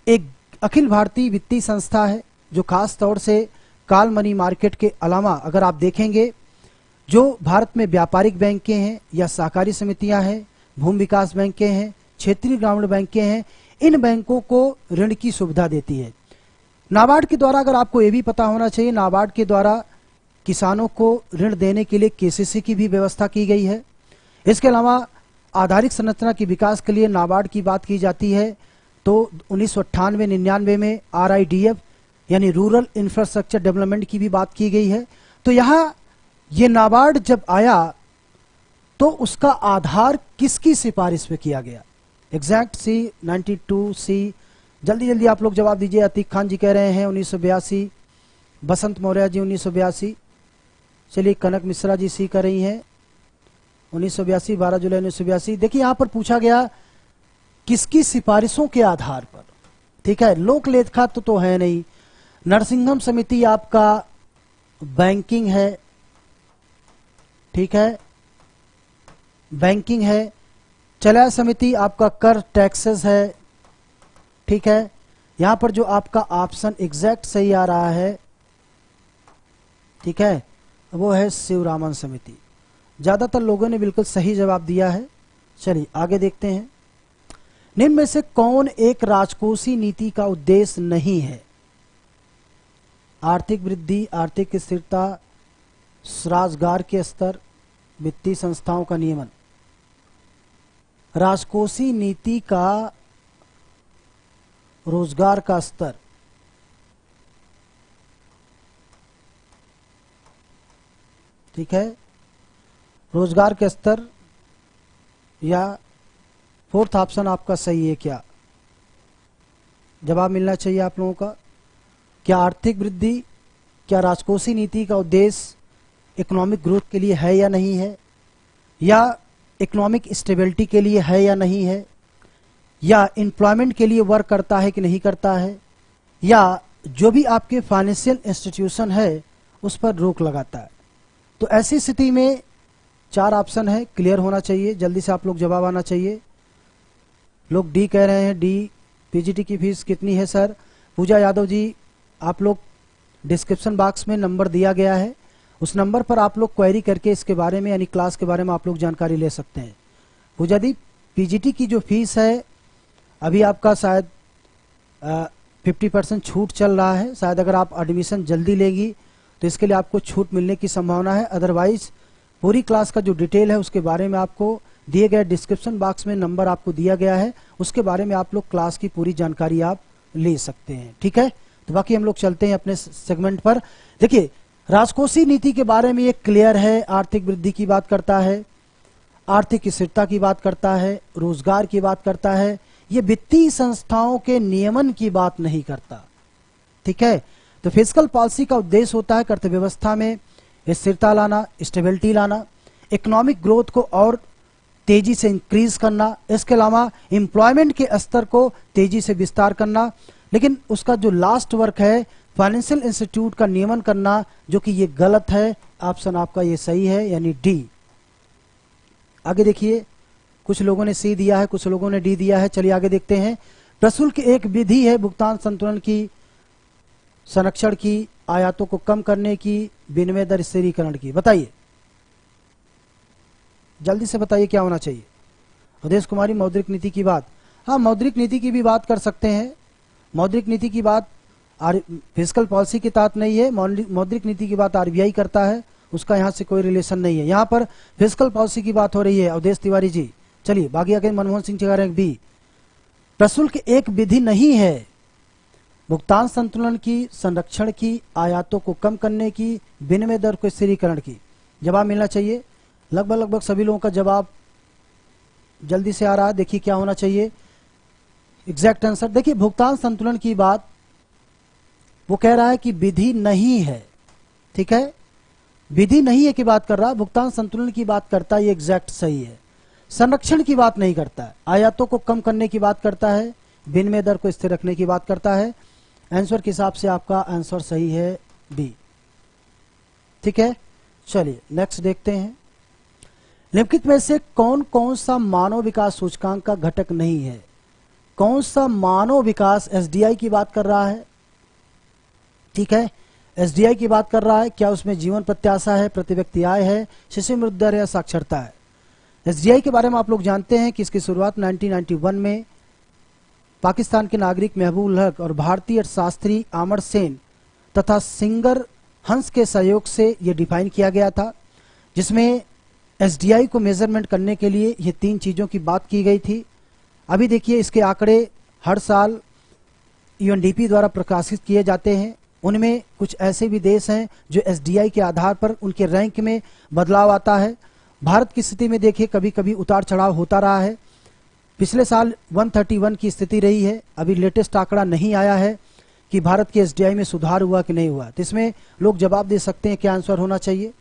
Speaker 1: एक अखिल भारतीय वित्तीय संस्था है जो खास तौर से काल मनी मार्केट के अलावा अगर आप देखेंगे जो भारत में व्यापारिक बैंकें हैं या सहकारी समितियां हैं, भूमि विकास बैंकें हैं, क्षेत्रीय ग्रामीण बैंकें हैं, इन बैंकों को ऋण की सुविधा देती है। नाबार्ड के द्वारा अगर आपको ये भी पता होना चाहिए, नाबार्ड के द्वारा किसानों को ऋण देने के लिए केसीसी की भी व्यवस्था की गई है। इसके अलावा आधारिक संरचना के विकास के लिए नाबार्ड की बात की जाती है तो 1998-99 में RIDF यानी रूरल इंफ्रास्ट्रक्चर डेवलपमेंट की भी बात की गई है। तो यहाँ ये नाबार्ड जब आया तो उसका आधार किसकी सिफारिश पे किया गया? एग्जैक्ट सी 92 सी। जल्दी जल्दी आप लोग जवाब दीजिए। अतीक खान जी कह रहे हैं 1982, बसंत मौर्य जी 1982। चलिए कनक मिश्रा जी सी कर रही हैं 1982, 12 जुलाई 1982। देखिए यहां पर पूछा गया किसकी सिफारिशों के आधार पर, ठीक है। लोक लेखा तो है नहीं। नरसिंघम समिति आपका बैंकिंग है, ठीक है, बैंकिंग है। चलय समिति आपका कर टैक्सेस है, ठीक है। यहां पर जो आपका ऑप्शन एग्जैक्ट सही आ रहा है, ठीक है, वो है शिवरामन समिति। ज्यादातर लोगों ने बिल्कुल सही जवाब दिया है। चलिए आगे देखते हैं। निम्न में से कौन एक राजकोषीय नीति का उद्देश्य नहीं है? आर्थिक वृद्धि, आर्थिक स्थिरता, रोजगार के स्तर, वित्तीय संस्थाओं का नियमन। राजकोषीय नीति का रोजगार का स्तर, ठीक है, रोजगार के स्तर या फोर्थ ऑप्शन आपका सही है क्या? जवाब मिलना चाहिए आप लोगों का। क्या आर्थिक वृद्धि, क्या राजकोषीय नीति का उद्देश्य इकोनॉमिक ग्रोथ के लिए है या नहीं है, या इकोनॉमिक स्टेबिलिटी के लिए है या नहीं है, या एम्प्लॉयमेंट के लिए वर्क करता है कि नहीं करता है, या जो भी आपके फाइनेंशियल इंस्टीट्यूशन है उस पर रोक लगाता है? तो ऐसी स्थिति में 4 ऑप्शन है, क्लियर होना चाहिए। जल्दी से आप लोग जवाब आना चाहिए। लोग डी कह रहे हैं, डी। पीजीटी की फीस कितनी है सर? पूजा यादव जी, आप लोग डिस्क्रिप्शन बॉक्स में नंबर दिया गया है, उस नंबर पर आप लोग क्वेरी करके इसके बारे में यानी क्लास के बारे में आप लोग जानकारी ले सकते हैं। पूजा दी, पीजीटी की जो फीस है अभी आपका शायद 50% छूट चल रहा है। शायद अगर आप एडमिशन जल्दी लेंगी तो इसके लिए आपको छूट मिलने की संभावना है। अदरवाइज पूरी क्लास का जो डिटेल है उसके बारे में आपको दिए गए डिस्क्रिप्शन बॉक्स में नंबर आपको दिया गया है, उसके बारे में आप लोग क्लास की पूरी जानकारी आप ले सकते हैं, ठीक है। तो बाकी हम लोग चलते हैं अपने सेगमेंट पर। देखिए राजकोषीय नीति के बारे में ये क्लियर है। आर्थिक वृद्धि की बात करता है, आर्थिक स्थिरता की बात करता है, रोजगार की बात करता है। ये वित्तीय संस्थाओं के नियमन की बात नहीं करता, ठीक है। तो फिस्कल पॉलिसी का उद्देश्य होता है अर्थव्यवस्था में स्थिरता लाना, स्टेबिलिटी लाना, इकोनॉमिक ग्रोथ को और तेजी से इंक्रीज करना, इसके अलावा एम्प्लॉयमेंट के स्तर को तेजी से विस्तार करना। लेकिन उसका जो लास्ट वर्क है फाइनेंशियल इंस्टीट्यूट का नियमन करना, जो कि ये गलत है। ऑप्शन आपका ये सही है यानी डी। आगे देखिए, कुछ लोगों ने सी दिया है, कुछ लोगों ने डी दिया है। चलिए आगे देखते हैं। प्रशुल्क एक विधि है भुगतान संतुलन की, संरक्षण की, आयातों को कम करने की, विनिमय दर स्थिरीकरण की। बताइए, जल्दी से बताइए क्या होना चाहिए। उदेश कुमारी, मौद्रिक नीति की बात। हाँ, मौद्रिक नीति की भी बात कर सकते हैं। मौद्रिक नीति की बात फिस्कल पॉलिसी के तहत नहीं है। मौद्रिक नीति की बात आरबीआई करता है, उसका यहाँ से कोई रिलेशन नहीं है। यहाँ पर फिस्कल पॉलिसी की बात हो रही है। अवधेश तिवारी जी, चलिए बाकी आगे मनमोहन सिंह कह रहे हैं बी। प्रशुल्क एक विधि नहीं है भुगतान संतुलन की, संरक्षण की, आयातों को कम करने की, विनिमय दर को स्थिरीकरण की। जवाब मिलना चाहिए। लगभग सभी लोगों का जवाब जल्दी से आ रहा है। देखिए क्या होना चाहिए एग्जैक्ट आंसर। देखिए भुगतान संतुलन की बात वो कह रहा है कि विधि नहीं है, ठीक है, विधि नहीं है की बात कर रहा है। भुगतान संतुलन की बात करता है, ये एग्जैक्ट सही है। संरक्षण की बात नहीं करता है, आयातों को कम करने की बात करता है, विनिमय दर को स्थिर रखने की बात करता है। आंसर के हिसाब से आपका आंसर सही है बी, ठीक है। चलिए नेक्स्ट देखते हैं। निम्नलिखित में से कौन कौन सा मानव विकास सूचकांक का घटक नहीं है? कौन सा मानव विकास, एसडीआई की बात कर रहा है, ठीक है, एसडीआई की बात कर रहा है। क्या उसमें जीवन प्रत्याशा है, प्रति व्यक्ति आय है, शिशु मृत्यु दर या साक्षरता है? एसडीआई के बारे में आप लोग जानते हैं कि इसकी शुरुआत 1991 में पाकिस्तान के नागरिक महबूब हक और भारतीय अर्थशास्त्री अमर सेन तथा सिंगर हंस के सहयोग से यह डिफाइन किया गया था, जिसमें एसडीआई को मेजरमेंट करने के लिए ये 3 चीजों की बात की गई थी। अभी देखिए इसके आंकड़े हर साल यूएनडीपी द्वारा प्रकाशित किए जाते हैं, उनमें कुछ ऐसे भी देश हैं जो एसडीआई के आधार पर उनके रैंक में बदलाव आता है। भारत की स्थिति में देखिए कभी कभी उतार चढ़ाव होता रहा है। पिछले साल 131 की स्थिति रही है। अभी लेटेस्ट आंकड़ा नहीं आया है कि भारत के एसडीआई में सुधार हुआ कि नहीं हुआ। तो इसमें लोग जवाब दे सकते हैं क्या आंसर होना चाहिए।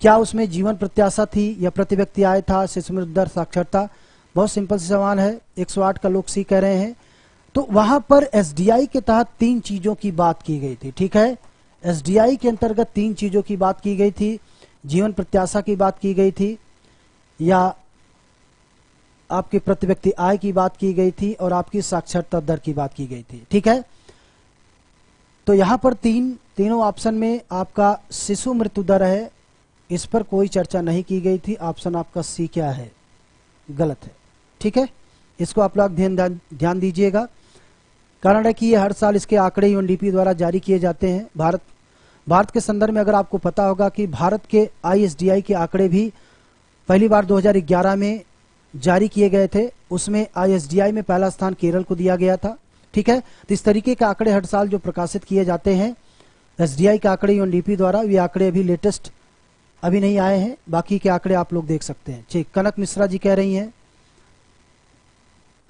Speaker 1: क्या उसमें जीवन प्रत्याशा थी या प्रति व्यक्ति आय था, शिशु मृत्यु दर, साक्षरता? बहुत सिंपल सा सवाल है। 108 का लोग सी कह रहे हैं। तो वहां पर एसडीआई के तहत 3 चीजों की बात की गई थी। ठीक है, एसडीआई के अंतर्गत 3 चीजों की बात की गई थी। जीवन प्रत्याशा की बात की गई थी, या आपकी प्रति व्यक्ति आय की बात की गई थी, और आपकी साक्षरता दर की बात की गई थी। ठीक है, तो यहां पर तीनों ऑप्शन में आपका शिशु मृत्यु दर है, इस पर कोई चर्चा नहीं की गई थी। ऑप्शन आपका सी क्या है, गलत है। ठीक है, इसको आप लोग ध्यान दीजिएगा। कारण है कि ये हर साल इसके आंकड़े यूएनडीपी द्वारा जारी किए जाते हैं। भारत के संदर्भ में अगर आपको पता होगा कि भारत के आईएसडीआई के आंकड़े भी पहली बार 2011 में जारी किए गए थे। उसमें आईएसडीआई में पहला स्थान केरल को दिया गया था। ठीक है, तो इस तरीके के आंकड़े हर साल जो प्रकाशित किए जाते हैं एसडीआई के आंकड़े यूएनडीपी द्वारा, वे आंकड़े अभी लेटेस्ट अभी नहीं आए हैं। बाकी के आंकड़े आप लोग देख सकते हैं। ठीक, कनक मिश्रा जी कह रही हैं।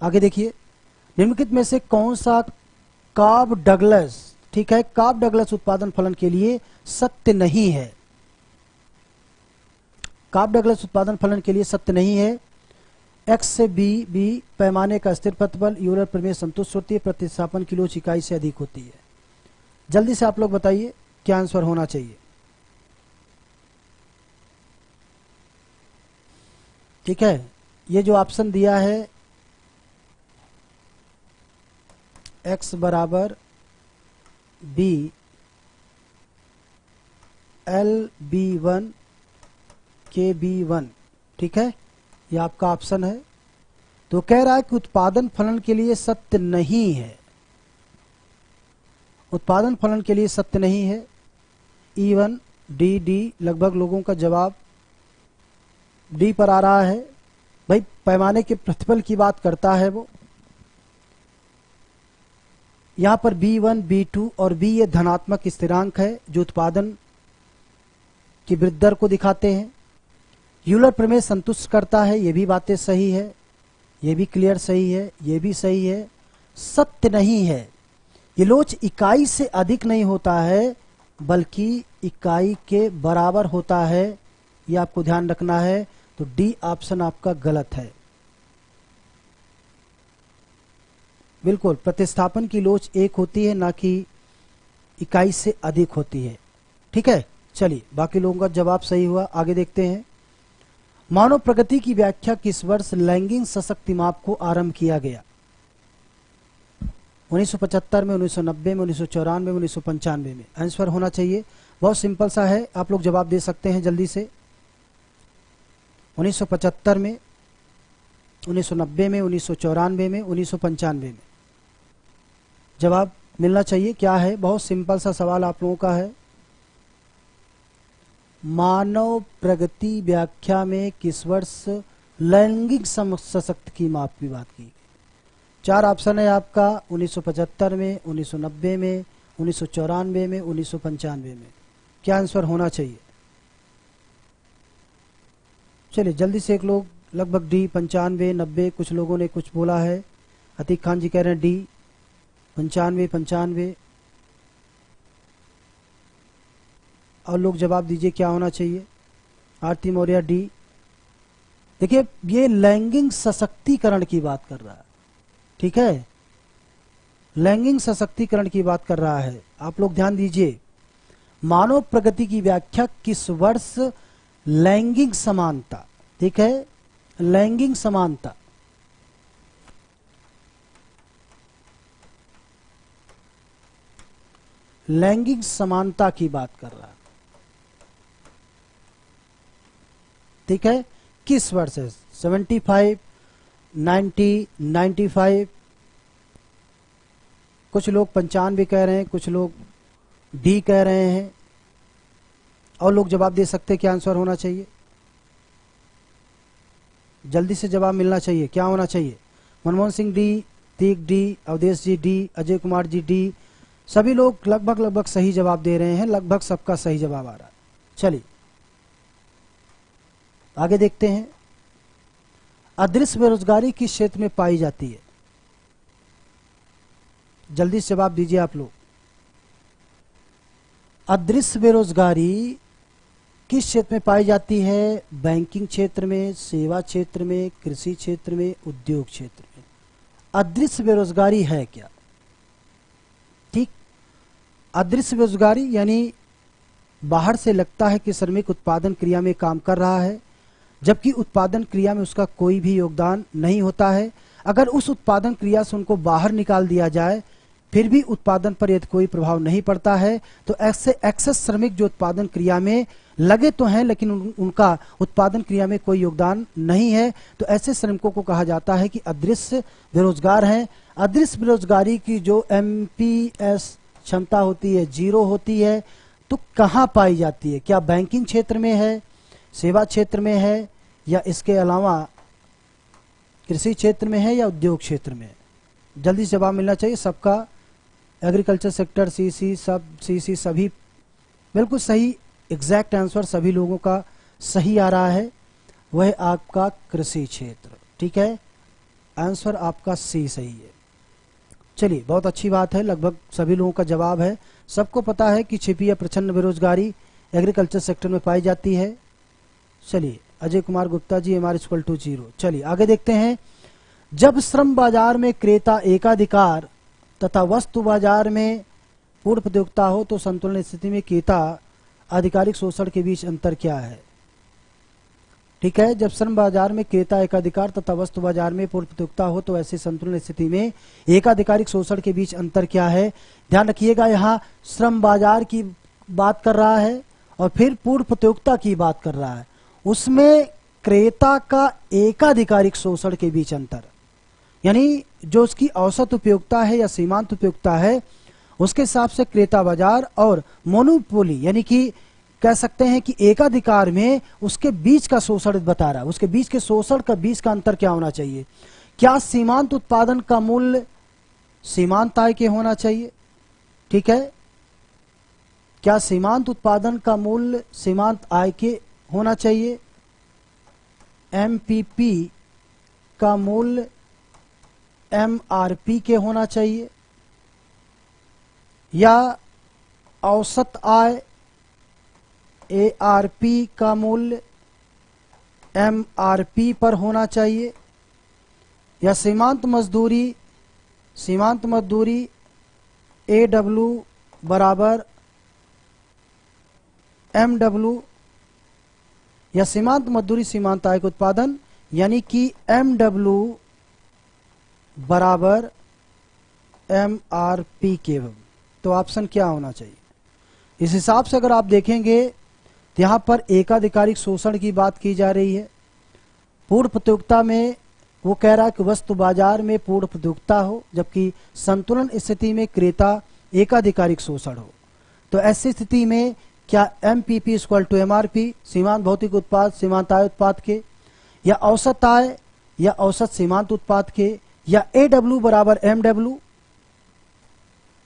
Speaker 1: आगे देखिए, निम्नलिखित में से कौन सा कॉब डगलस, ठीक है, कॉब डगलस उत्पादन फलन के लिए सत्य नहीं है? कॉब डगलस उत्पादन फलन के लिए सत्य नहीं है। एक्स से बी पैमाने का स्थिर प्रतिबल, यूलर प्रमेय संतुष्ट होती है, प्रतिस्थापन की लोच इकाई से अधिक होती है। जल्दी से आप लोग बताइए क्या आंसर होना चाहिए। ठीक है, ये जो ऑप्शन दिया है x बराबर बी एल बी वन के बी वन, ठीक है, ये आपका ऑप्शन है। तो कह रहा है कि उत्पादन फलन के लिए सत्य नहीं है, उत्पादन फलन के लिए सत्य नहीं है। E1 डी लगभग लोगों का जवाब डी पर आ रहा है। भाई पैमाने के प्रतिफल की बात करता है वो। यहां पर B1, B2 और B ये धनात्मक स्थिरांक है जो उत्पादन की वृद्धि दर को दिखाते हैं। यूलर प्रमेय संतुष्ट करता है, ये भी बातें सही है, ये भी क्लियर सही है, ये भी सही है। सत्य नहीं है, ये लोच इकाई से अधिक नहीं होता है बल्कि इकाई के बराबर होता है, ये आपको ध्यान रखना है। तो डी ऑप्शन आपका गलत है। बिल्कुल, प्रतिस्थापन की लोच एक होती है, ना कि इकाई से अधिक होती है। ठीक है, चलिए बाकी लोगों का जवाब सही हुआ। आगे देखते हैं। मानव प्रगति की व्याख्या किस वर्ष लैंगिक सशक्ति माप को आरंभ किया गया? 1975 में, 1990 में, 1994 में, 1995 में। आंसर होना चाहिए, बहुत सिंपल सा है, आप लोग जवाब दे सकते हैं जल्दी से। 1975 में, 1990 में, 1994 में, 1995 में जवाब मिलना चाहिए। क्या है? बहुत सिंपल सा सवाल आप लोगों का है। मानव प्रगति व्याख्या में किस वर्ष लैंगिक सशक्ति की माप की बात की? 4 ऑप्शन है आपका, 1975 में, 1990 में, 1994 में, 1995 में। क्या आंसर होना चाहिए? चलिए जल्दी से एक लोग लगभग डी 95, 90, कुछ लोगों ने कुछ बोला है। अतीक खान जी कह रहे हैं डी 95। और लोग जवाब दीजिए क्या होना चाहिए। आरती मौर्य डी। देखिए ये लैंगिक सशक्तिकरण की बात कर रहा है, ठीक है, लैंगिक सशक्तिकरण की बात कर रहा है। आप लोग ध्यान दीजिए, मानव प्रगति की व्याख्या किस वर्ष लैंगिक समानता, ठीक है, लैंगिक समानता, लैंगिक समानता की बात कर रहा है, ठीक है, किस वर्ष है? 75, 90, 95, कुछ लोग 95 कह रहे हैं, कुछ लोग डी कह रहे हैं। और लोग जवाब दे सकते हैं क्या आंसर होना चाहिए। जल्दी से जवाब मिलना चाहिए, क्या होना चाहिए। Manmohan Singh D Prateek D, Avdhesh ji D, Ajay Kumar ji D, सभी लोग लगभग सही जवाब दे रहे हैं, लगभग सबका सही जवाब आ रहा है। चलिए आगे देखते हैं। अदृश्य बेरोजगारी किस क्षेत्र में पाई जाती है? जल्दी से जवाब दीजिए आप लोग। अदृश्य बेरोजगारी किस क्षेत्र में पाई जाती है? बैंकिंग क्षेत्र में, सेवा क्षेत्र में, कृषि क्षेत्र में, उद्योग क्षेत्र में। अदृश्य बेरोजगारी है क्या? ठीक, अदृश्य बेरोजगारी यानी बाहर से लगता है कि श्रमिक उत्पादन क्रिया में काम कर रहा है, जबकि उत्पादन क्रिया में उसका कोई भी योगदान नहीं होता है। अगर उस उत्पादन क्रिया से उनको बाहर निकाल दिया जाए फिर भी उत्पादन पर यदि कोई प्रभाव नहीं पड़ता है, तो ऐसे एक्सेस श्रमिक जो उत्पादन क्रिया में लगे तो हैं लेकिन उनका उत्पादन क्रिया में कोई योगदान नहीं है, तो ऐसे श्रमिकों को कहा जाता है कि अदृश्य बेरोजगार हैं। अदृश्य बेरोजगारी की जो एमपीएस क्षमता होती है 0 होती है, तो कहाँ पाई जाती है? क्या बैंकिंग क्षेत्र में है, सेवा क्षेत्र में है, या इसके अलावा कृषि क्षेत्र में है, या उद्योग क्षेत्र में? जल्दी से जवाब मिलना चाहिए सबका। एग्रीकल्चर सेक्टर, सीसी सभी बिल्कुल सही, एग्जैक्ट आंसर सभी लोगों का सही आ रहा है, वह आपका कृषि क्षेत्र। ठीक है, आंसर आपका सी सही है। चलिए बहुत अच्छी बात है, लगभग सभी लोगों का जवाब है। सबको पता है कि छिपी या प्रचंड बेरोजगारी एग्रीकल्चर सेक्टर में पाई जाती है। चलिए अजय कुमार गुप्ता जी, MR=0। चलिए आगे देखते हैं। जब श्रम बाजार में क्रेता एकाधिकार तथा वस्तु बाजार में पूर्ण प्रतियोगिता हो तो संतुलन स्थिति में क्रेता आधिकारिक शोषण के बीच अंतर क्या है? ठीक है, जब श्रम बाजार में क्रेता एकाधिकार तथा वस्तु बाजार में पूर्ण प्रतियोगिता हो तो ऐसी संतुलन स्थिति में एकाधिकारिक शोषण के बीच अंतर क्या है? ध्यान रखिएगा, यहाँ श्रम बाजार की बात कर रहा है और फिर पूर्ण प्रतियोगिता की बात कर रहा है। उसमें क्रेता का एकाधिकारिक शोषण के बीच अंतर, यानी जो उसकी औसत उपयोगिता है या सीमांत उपयोगिता है, उसके हिसाब से क्रेता बाजार और मोनोपोली यानी कि कह सकते हैं कि एकाधिकार में उसके बीच का शोषण बता रहा है। उसके बीच के शोषण का बीच का अंतर क्या होना चाहिए? क्या सीमांत उत्पादन का मूल्य सीमांत आय के होना चाहिए? ठीक है, क्या सीमांत उत्पादन का मूल्य सीमांत आय के होना चाहिए? एमपीपी का मूल्य एमआरपी के होना चाहिए, या औसत आय एआरपी का मूल्य एमआरपी पर होना चाहिए, या सीमांत मजदूरी एडब्ल्यू बराबर एमडब्ल्यू, या सीमांत मजदूरी सीमांत आय का उत्पादन यानी कि एमडब्ल्यू बराबर एमआरपी के। तो ऑप्शन क्या होना चाहिए? इस हिसाब से अगर आप देखेंगे तो यहाँ पर एकाधिकारिक शोषण की बात की जा रही है। पूर्ण प्रतियोगिता में वो कह रहा है कि वस्तु बाजार में पूर्ण प्रतियोगिता हो, जबकि संतुलन स्थिति में क्रेता एकाधिकारिक शोषण हो। तो ऐसी स्थिति में क्या MPP=MRP सीमांत भौतिक उत्पाद सीमांत आय उत्पाद के, या औसत आय या औसत सीमांत उत्पाद के, या AW बराबर MW?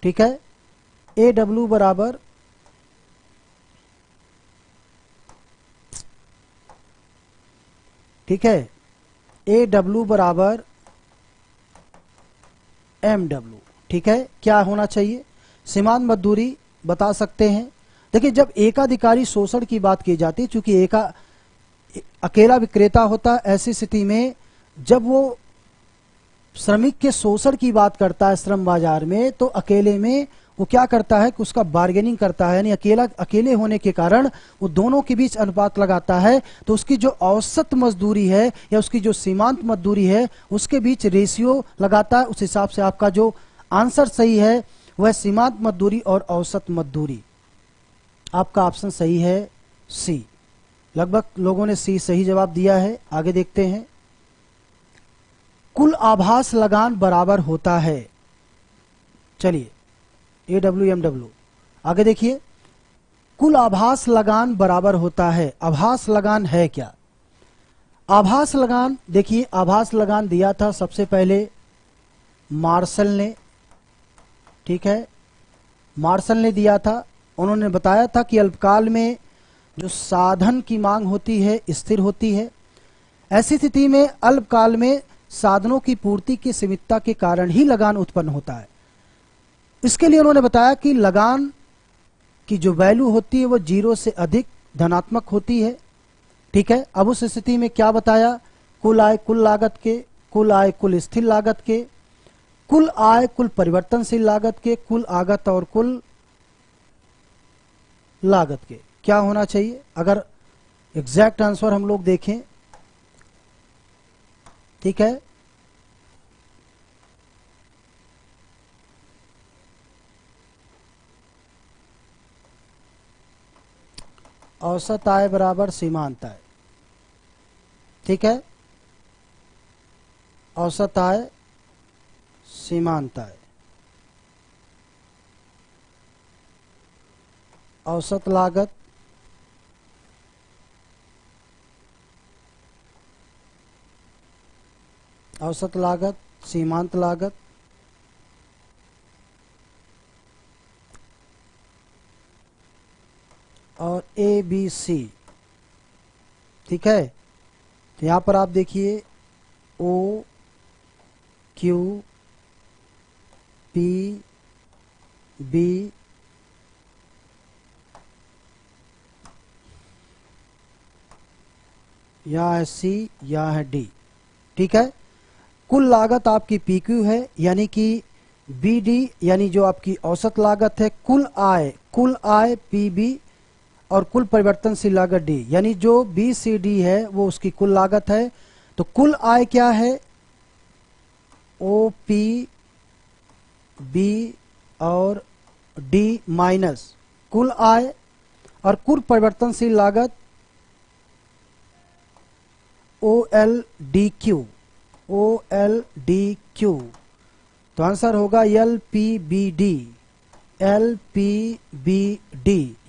Speaker 1: ठीक है, AW बराबर ठीक है AW बराबर MW। ठीक है, क्या होना चाहिए? सीमांत मजदूरी बता सकते हैं। देखिए, जब एकाधिकारी शोषण की बात की जाती है, चूंकि अकेला विक्रेता होता, ऐसी स्थिति में जब वो श्रमिक के शोषण की बात करता है श्रम बाजार में, तो अकेले में वो क्या करता है कि उसका बार्गेनिंग करता है, यानी अकेले होने के कारण वो दोनों के बीच अनुपात लगाता है। तो उसकी जो औसत मजदूरी है या उसकी जो सीमांत मजदूरी है उसके बीच रेशियो लगाता है। उस हिसाब से आपका जो आंसर सही है वह सीमांत मजदूरी और औसत मजदूरी। आपका ऑप्शन सही है सी। लगभग लोगों ने सी सही जवाब दिया है। आगे देखते हैं। कुल आभास लगान बराबर होता है, चलिए AWMW। आगे देखिए, कुल आभास लगान बराबर होता है। आभास लगान है क्या? आभास लगान, देखिए आभास लगान दिया था सबसे पहले मार्शल ने, ठीक है, मार्शल ने दिया था। उन्होंने बताया था कि अल्पकाल में जो साधन की मांग होती है स्थिर होती है, ऐसी स्थिति में अल्पकाल में साधनों की पूर्ति की सीमितता के कारण ही लगान उत्पन्न होता है। इसके लिए उन्होंने बताया कि लगान की जो वैल्यू होती है वो 0 से अधिक धनात्मक होती है, ठीक है। अब उस स्थिति में क्या बताया, कुल आय कुल लागत के, कुल आय कुल स्थिर लागत के, कुल आय कुल परिवर्तनशील लागत के, कुल आगत और कुल लागत के क्या होना चाहिए। अगर एग्जैक्ट आंसर हम लोग देखें, ठीक है, औसत आय बराबर सीमांत आय, ठीक है, औसत आय सीमांत आय, औसत लागत औसत लागत सीमांत लागत और ABC, ठीक है। तो यहां पर आप देखिए O Q P B या है C या है D, ठीक है। कुल लागत आपकी PQ है, यानी कि BD यानी जो आपकी औसत लागत है, कुल आय PB और कुल परिवर्तनशील लागत D, यानी जो BCD है वो उसकी कुल लागत है। तो कुल आय क्या है, OP B और D माइनस कुल आय, और कुल परिवर्तनशील लागत OLDQ, तो आंसर होगा LPBD,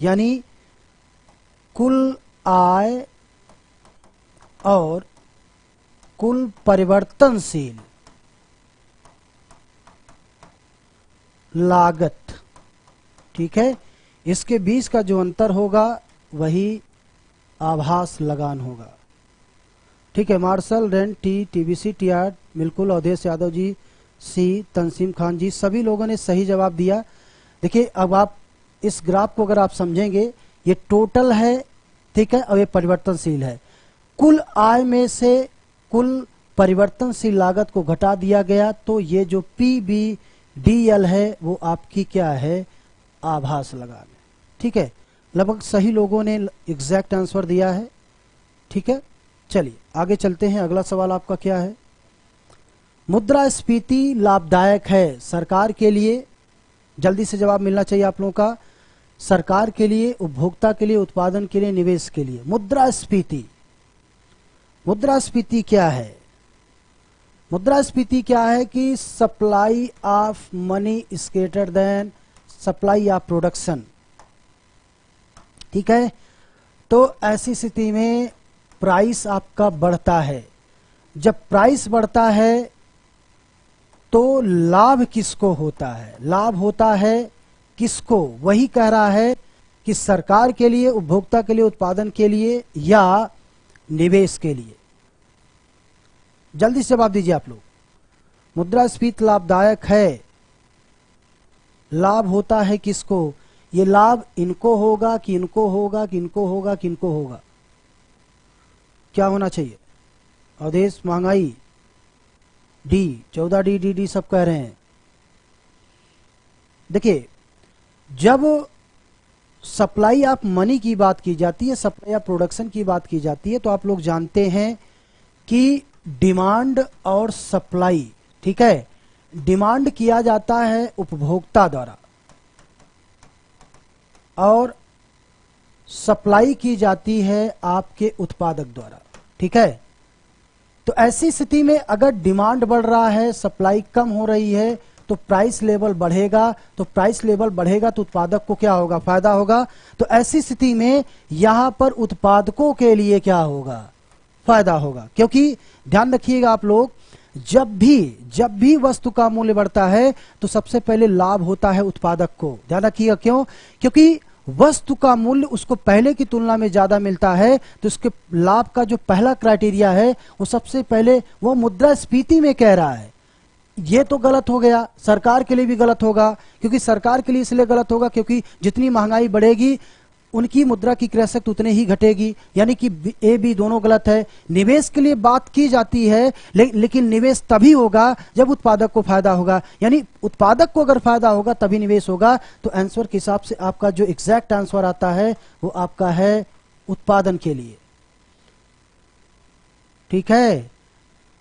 Speaker 1: यानी कुल आय और कुल परिवर्तनशील लागत, ठीक है। इसके बीच का जो अंतर होगा वही आभास लगान होगा, ठीक है। मार्शल, रेंट, TBC, TR, बिल्कुल, अवधेश यादव जी, C, तंसीम खान जी, सभी लोगों ने सही जवाब दिया। देखिए अब आप इस ग्राफ को अगर आप समझेंगे, ये टोटल है, ठीक है, और ये परिवर्तनशील है। कुल आय में से कुल परिवर्तनशील लागत को घटा दिया गया, तो ये जो PBDL है वो आपकी क्या है, आभास लगान है, ठीक है। लगभग सही लोगों ने एग्जैक्ट आंसर दिया है, ठीक है। चलिए आगे चलते हैं, अगला सवाल आपका क्या है। मुद्रास्फीति लाभदायक है सरकार के लिए, जल्दी से जवाब मिलना चाहिए आप लोगों का, सरकार के लिए, उपभोक्ता के लिए, उत्पादन के लिए, निवेश के लिए। मुद्रास्फीति क्या है, मुद्रास्फीति क्या है कि supply of money is greater then supply of production, ठीक है। तो ऐसी स्थिति में प्राइस आपका बढ़ता है। जब प्राइस बढ़ता है तो लाभ किसको होता है, लाभ होता है किसको, वही कह रहा है कि सरकार के लिए, उपभोक्ता के लिए, उत्पादन के लिए या निवेश के लिए। जल्दी से जवाब दीजिए आप लोग। मुद्रास्फीति लाभदायक है, लाभ होता है किसको, ये लाभ इनको होगा कि इनको होगा कि इनको होगा कि इनको होगा, क्या होना चाहिए। अवधेश, महंगाई, D, 14D सब कह रहे हैं। देखिए जब सप्लाई ऑफ मनी की बात की जाती है, सप्लाई ऑफ प्रोडक्शन की बात की जाती है, तो आप लोग जानते हैं कि डिमांड और सप्लाई, ठीक है, डिमांड किया जाता है उपभोक्ता द्वारा और सप्लाई की जाती है आपके उत्पादक द्वारा, ठीक है। तो ऐसी स्थिति में अगर डिमांड बढ़ रहा है, सप्लाई कम हो रही है, तो प्राइस लेवल बढ़ेगा, तो प्राइस लेवल बढ़ेगा तो उत्पादक को क्या होगा, फायदा होगा। तो ऐसी स्थिति में यहां पर उत्पादकों के लिए क्या होगा, फायदा होगा। क्योंकि ध्यान रखिएगा आप लोग, जब भी वस्तु का मूल्य बढ़ता है तो सबसे पहले लाभ होता है उत्पादक को। ध्यान रखिएगा, क्यों? क्योंकि वस्तु का मूल्य उसको पहले की तुलना में ज्यादा मिलता है, तो उसके लाभ का जो पहला क्राइटेरिया है वो सबसे पहले वो मुद्रास्फीति में कह रहा है। ये तो गलत हो गया, सरकार के लिए भी गलत होगा। क्योंकि सरकार के लिए इसलिए गलत होगा क्योंकि जितनी महंगाई बढ़ेगी उनकी मुद्रा की क्रय शक्ति उतने ही घटेगी, यानी कि ए बी दोनों गलत है। निवेश के लिए बात की जाती है, लेकिन निवेश तभी होगा जब उत्पादक को फायदा होगा, यानी उत्पादक को अगर फायदा होगा तभी निवेश होगा। तो आंसर के हिसाब से आपका जो एग्जैक्ट आंसर आता है वो आपका है उत्पादन के लिए। ठीक है,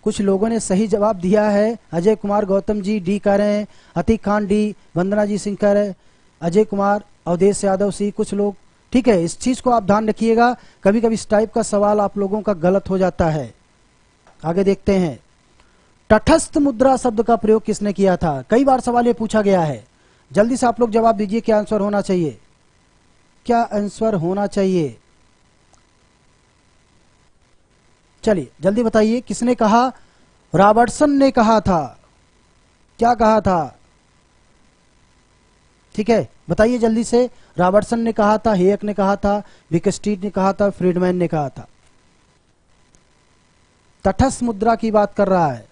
Speaker 1: कुछ लोगों ने सही जवाब दिया है। अजय कुमार गौतम जी डी कह रहे हैं, अतीक खान डी, वंदना जी सिंह कह रहे हैं, अजय कुमार, अवधेश यादव सी, कुछ लोग। ठीक है, इस चीज को आप ध्यान रखिएगा, कभी कभी इस टाइप का सवाल आप लोगों का गलत हो जाता है। आगे देखते हैं, तटस्थ मुद्रा शब्द का प्रयोग किसने किया था? कई बार सवाल ये पूछा गया है, जल्दी से आप लोग जवाब दीजिए। क्या आंसर होना चाहिए? क्या आंसर होना चाहिए? चलिए जल्दी बताइए, किसने कहा? रॉबर्टसन ने कहा था। क्या कहा था? ठीक है, बताइए जल्दी से। रॉबर्टसन ने कहा था, हेयक ने कहा था, विकस्ट्रीट ने कहा था, फ्रीडमैन ने कहा था। तटस्थ मुद्रा की बात कर रहा है।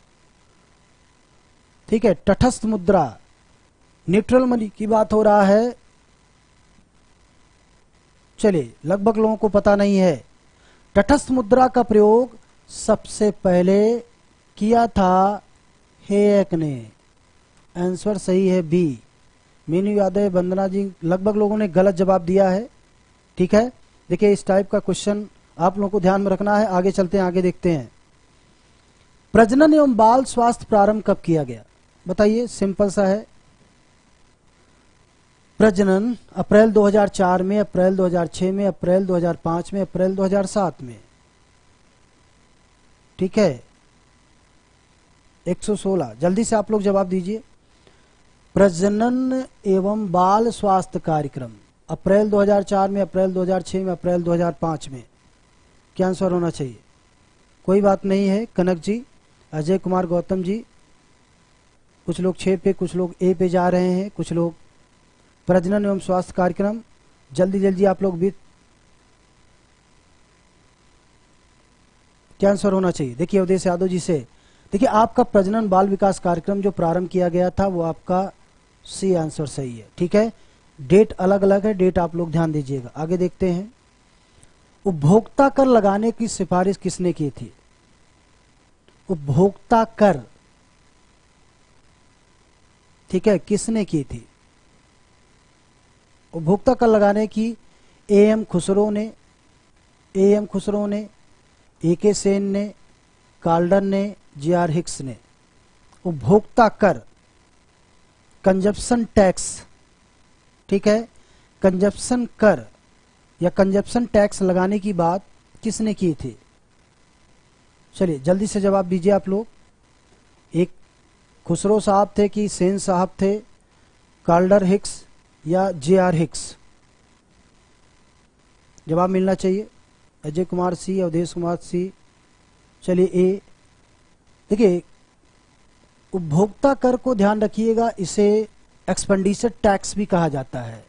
Speaker 1: ठीक है, तटस्थ मुद्रा, न्यूट्रल मनी की बात हो रहा है। चलिए, लगभग लोगों को पता नहीं है। तटस्थ मुद्रा का प्रयोग सबसे पहले किया था हेयक ने। आंसर सही है बी। मीनू यादव, वंदना जी, लगभग लोगों ने गलत जवाब दिया है। ठीक है, देखिए इस टाइप का क्वेश्चन आप लोगों को ध्यान में रखना है। आगे चलते हैं, आगे देखते हैं। प्रजनन एवं बाल स्वास्थ्य प्रारंभ कब किया गया? बताइए, सिंपल सा है। प्रजनन अप्रैल 2004 में, अप्रैल 2006 में, अप्रैल 2005 में, अप्रैल 2007 में। ठीक है, 116। जल्दी से आप लोग जवाब दीजिए। प्रजनन एवं बाल स्वास्थ्य कार्यक्रम अप्रैल 2004 में, अप्रैल 2006 में, अप्रैल 2005 में। क्या आंसर होना चाहिए? कोई बात नहीं है कनक जी, अजय कुमार गौतम जी, कुछ लोग 6 पे, कुछ लोग ए पे जा रहे हैं, कुछ लोग प्रजनन एवं स्वास्थ्य कार्यक्रम। जल्दी जल्दी आप लोग भी। क्या आंसर होना चाहिए? देखिए अवधेश यादव जी से, देखिए आपका प्रजनन बाल विकास कार्यक्रम जो प्रारंभ किया गया था वो आपका सी आंसर सही है। ठीक है, डेट अलग अलग है, डेट आप लोग ध्यान दीजिएगा। आगे देखते हैं, उपभोक्ता कर लगाने की सिफारिश किसने की थी? उपभोक्ता कर, ठीक है, किसने की थी? उपभोक्ता कर लगाने की एएम खुसरो ने, एएम खुसरो ने, एके सेन ने, कार्ल्डन ने, जीआर हिक्स ने। उपभोक्ता कर, कंजप्शन टैक्स, ठीक है, कंजप्शन कर या कंजप्शन टैक्स लगाने की बात किसने की थी? चलिए जल्दी से जवाब दीजिए आप लोग। एक खुसरो साहब थे कि सेन साहब थे, कार्ल्डर हिक्स या जेआर हिक्स? जवाब मिलना चाहिए। अजय कुमार सी, अवधेश कुमार सी। चलिए ए। देखिए उपभोक्ता कर को ध्यान रखिएगा, इसे एक्सपेंडिचर टैक्स भी कहा जाता है।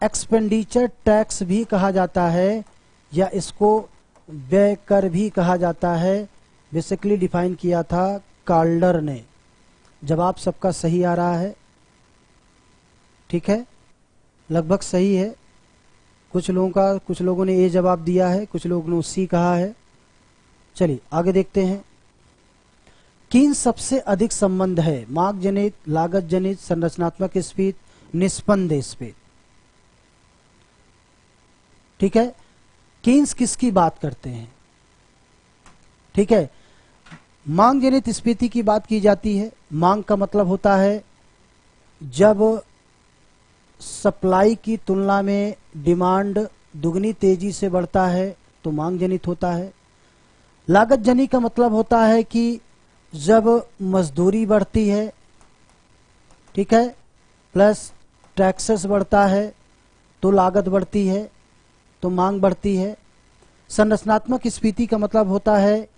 Speaker 1: एक्सपेंडिचर टैक्स भी कहा जाता है या इसको व्यय कर भी कहा जाता है। बेसिकली डिफाइन किया था कार्ल्डर ने। जवाब सबका सही आ रहा है। ठीक है, लगभग सही है। कुछ लोगों ने ए जवाब दिया है, कुछ लोगों ने सी कहा है। चलिए आगे देखते हैं, किन सबसे अधिक संबंध है? मांग जनित, लागत जनित, संरचनात्मक स्फीति, निष्पन्द स्फीति। ठीक है, कीन्स किसकी बात करते हैं? ठीक है, मांग जनित स्फीति की बात की जाती है। मांग का मतलब होता है जब सप्लाई की तुलना में डिमांड दुगनी तेजी से बढ़ता है तो मांग जनित होता है। लागत जनित का मतलब होता है कि जब मजदूरी बढ़ती है, ठीक है, प्लस टैक्सेस बढ़ता है तो लागत बढ़ती है तो मांग बढ़ती है। संरचनात्मक स्फीति का मतलब होता है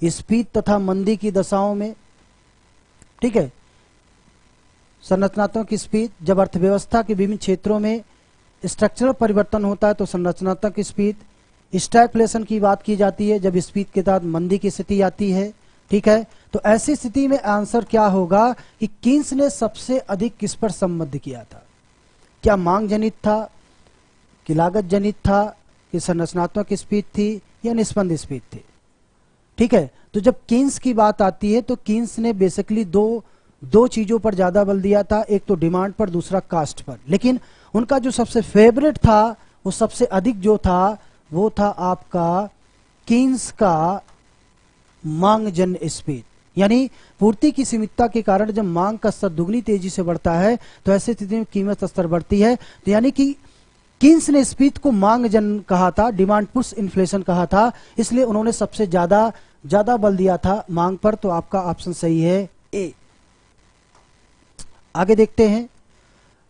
Speaker 1: स्फीत तथा मंदी की दशाओं में, ठीक है। संरचनात्मक स्फीत, जब अर्थव्यवस्था के विभिन्न क्षेत्रों में स्ट्रक्चरल परिवर्तन होता है तो संरचनात्मक स्फीत। स्टैगफ्लेशन की बात की जाती है जब स्फीत के तहत मंदी की स्थिति आती है, ठीक है। तो ऐसी स्थिति में आंसर क्या होगा कि कीन्स ने सबसे अधिक किस पर संबद्ध किया था? क्या मांग जनित था, कि लागत जनित था, कि संरचनात्मक स्फीत थी या निष्पन्द स्फीत थी, ठीक है। तो जब कीन्स की बात आती है तो कीन्स ने बेसिकली दो चीजों पर ज्यादा बल दिया था, एक तो डिमांड पर, दूसरा कास्ट पर। लेकिन उनका जो सबसे फेवरेट था, वो सबसे अधिक जो था वो था आपका कीन्स का मांगजन्य स्फीत। यानी पूर्ति की सीमितता के कारण जब मांग का स्तर दुगनी तेजी से बढ़ता है तो ऐसी स्थिति में कीमत स्तर बढ़ती है। तो यानी कि कीन्स ने स्फीत को मांगजन्य कहा था, डिमांड पुश इन्फ्लेशन कहा था, इसलिए उन्होंने सबसे ज्यादा बल दिया था मांग पर। तो आपका ऑप्शन सही है ए। आगे देखते हैं,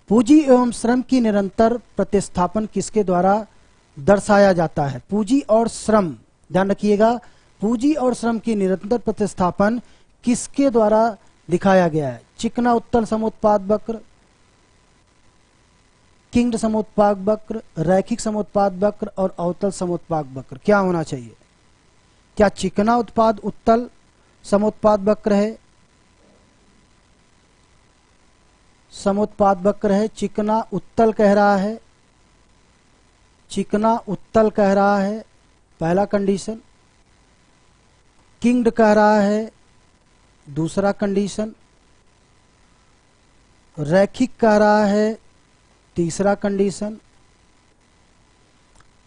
Speaker 1: पूंजी एवं श्रम की निरंतर प्रतिस्थापन किसके द्वारा दर्शाया जाता है? पूंजी और श्रम, ध्यान रखिएगा, पूंजी और श्रम की निरंतर प्रतिस्थापन किसके द्वारा दिखाया गया है? चिकना उत्तल समोत्पाद वक्र, किंग्ड समोत्पाद वक्र, रैखिक समोत्पाद वक्र और अवतल समोत्पाद वक्र। क्या होना चाहिए? क्या चिकना उत्पाद उत्तल समोत्पाद वक्र है? समोत्पाद वक्र है, चिकना उत्तल कह रहा है, चिकना उत्तल कह रहा है, पहला कंडीशन। किंग्ड कह रहा है, दूसरा कंडीशन। रैखिक कह रहा है, तीसरा कंडीशन,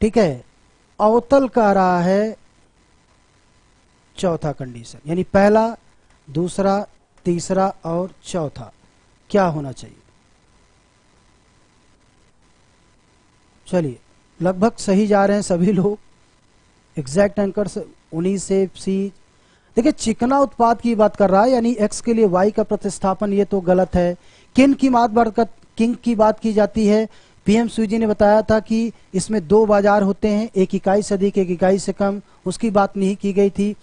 Speaker 1: ठीक है। अवतल कह रहा है, चौथा कंडीशन। यानी पहला, दूसरा, तीसरा और चौथा क्या होना चाहिए? चलिए, लगभग सही जा रहे हैं सभी लोग। एग्जैक्ट आंसर 19 से सी। देखिए, चिकना उत्पाद की बात कर रहा है, यानी एक्स के लिए वाई का प्रतिस्थापन, ये तो गलत है। किंग की बात की जाती है। पीएम सूजी ने बताया था कि इसमें दो बाजार होते हैं, एक इकाई से अधिक, एक इकाई से कम, उसकी बात नहीं की गई थी।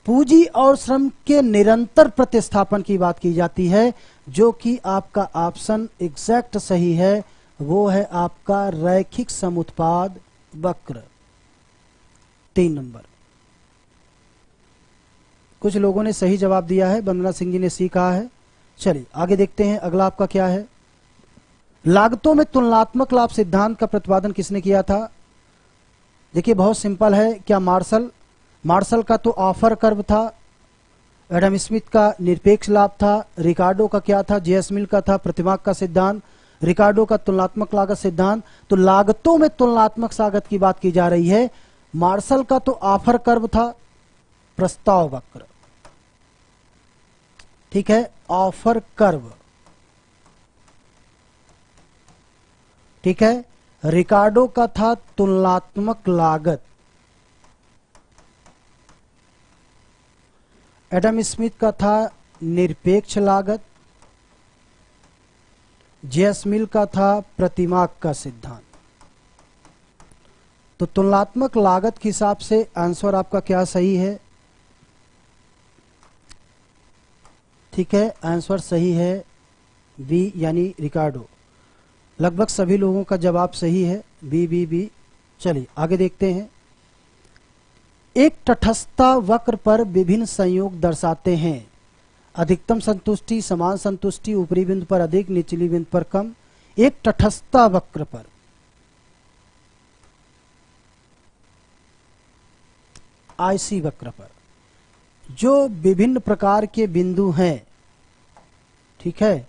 Speaker 1: पूंजी और श्रम के निरंतर प्रतिस्थापन की बात की जाती है, जो कि आपका ऑप्शन एग्जैक्ट सही है, वो है आपका रैखिक समुत्पाद वक्र, 3 नंबर। कुछ लोगों ने सही जवाब दिया है, वंदना सिंह जी ने सी कहा है। चलिए आगे देखते हैं, अगला आपका क्या है? लागतों में तुलनात्मक लाभ सिद्धांत का प्रतिपादन किसने किया था? देखिए, बहुत सिंपल है। क्या मार्शल का तो ऑफर कर्व था, एडम स्मिथ का निरपेक्ष लाभ था, रिकार्डो का क्या था? जेएस मिल का था प्रतिमाक का सिद्धांत, रिकार्डो का तुलनात्मक लागत सिद्धांत। तो लागतों में तुलनात्मक लागत की बात की जा रही है। मार्शल का तो ऑफर कर्व था, प्रस्ताव वक्र, ठीक है, ऑफर कर्व, ठीक है। रिकार्डो का था तुलनात्मक लागत, एडम स्मिथ का था निरपेक्ष लागत, जेएस मिल का था प्रतिमाक का सिद्धांत। तो तुलनात्मक लागत के हिसाब से आंसर आपका क्या सही है? ठीक है, आंसर सही है बी, यानी रिकार्डो। लगभग सभी लोगों का जवाब सही है, बी। चलिए आगे देखते हैं। एक तटस्थता वक्र पर विभिन्न संयोग दर्शाते हैं। अधिकतम संतुष्टि, समान संतुष्टि, ऊपरी बिंदु पर अधिक, निचली बिंदु पर कम। एक तटस्थता वक्र पर आईसी वक्र पर जो विभिन्न प्रकार के बिंदु हैं, ठीक है,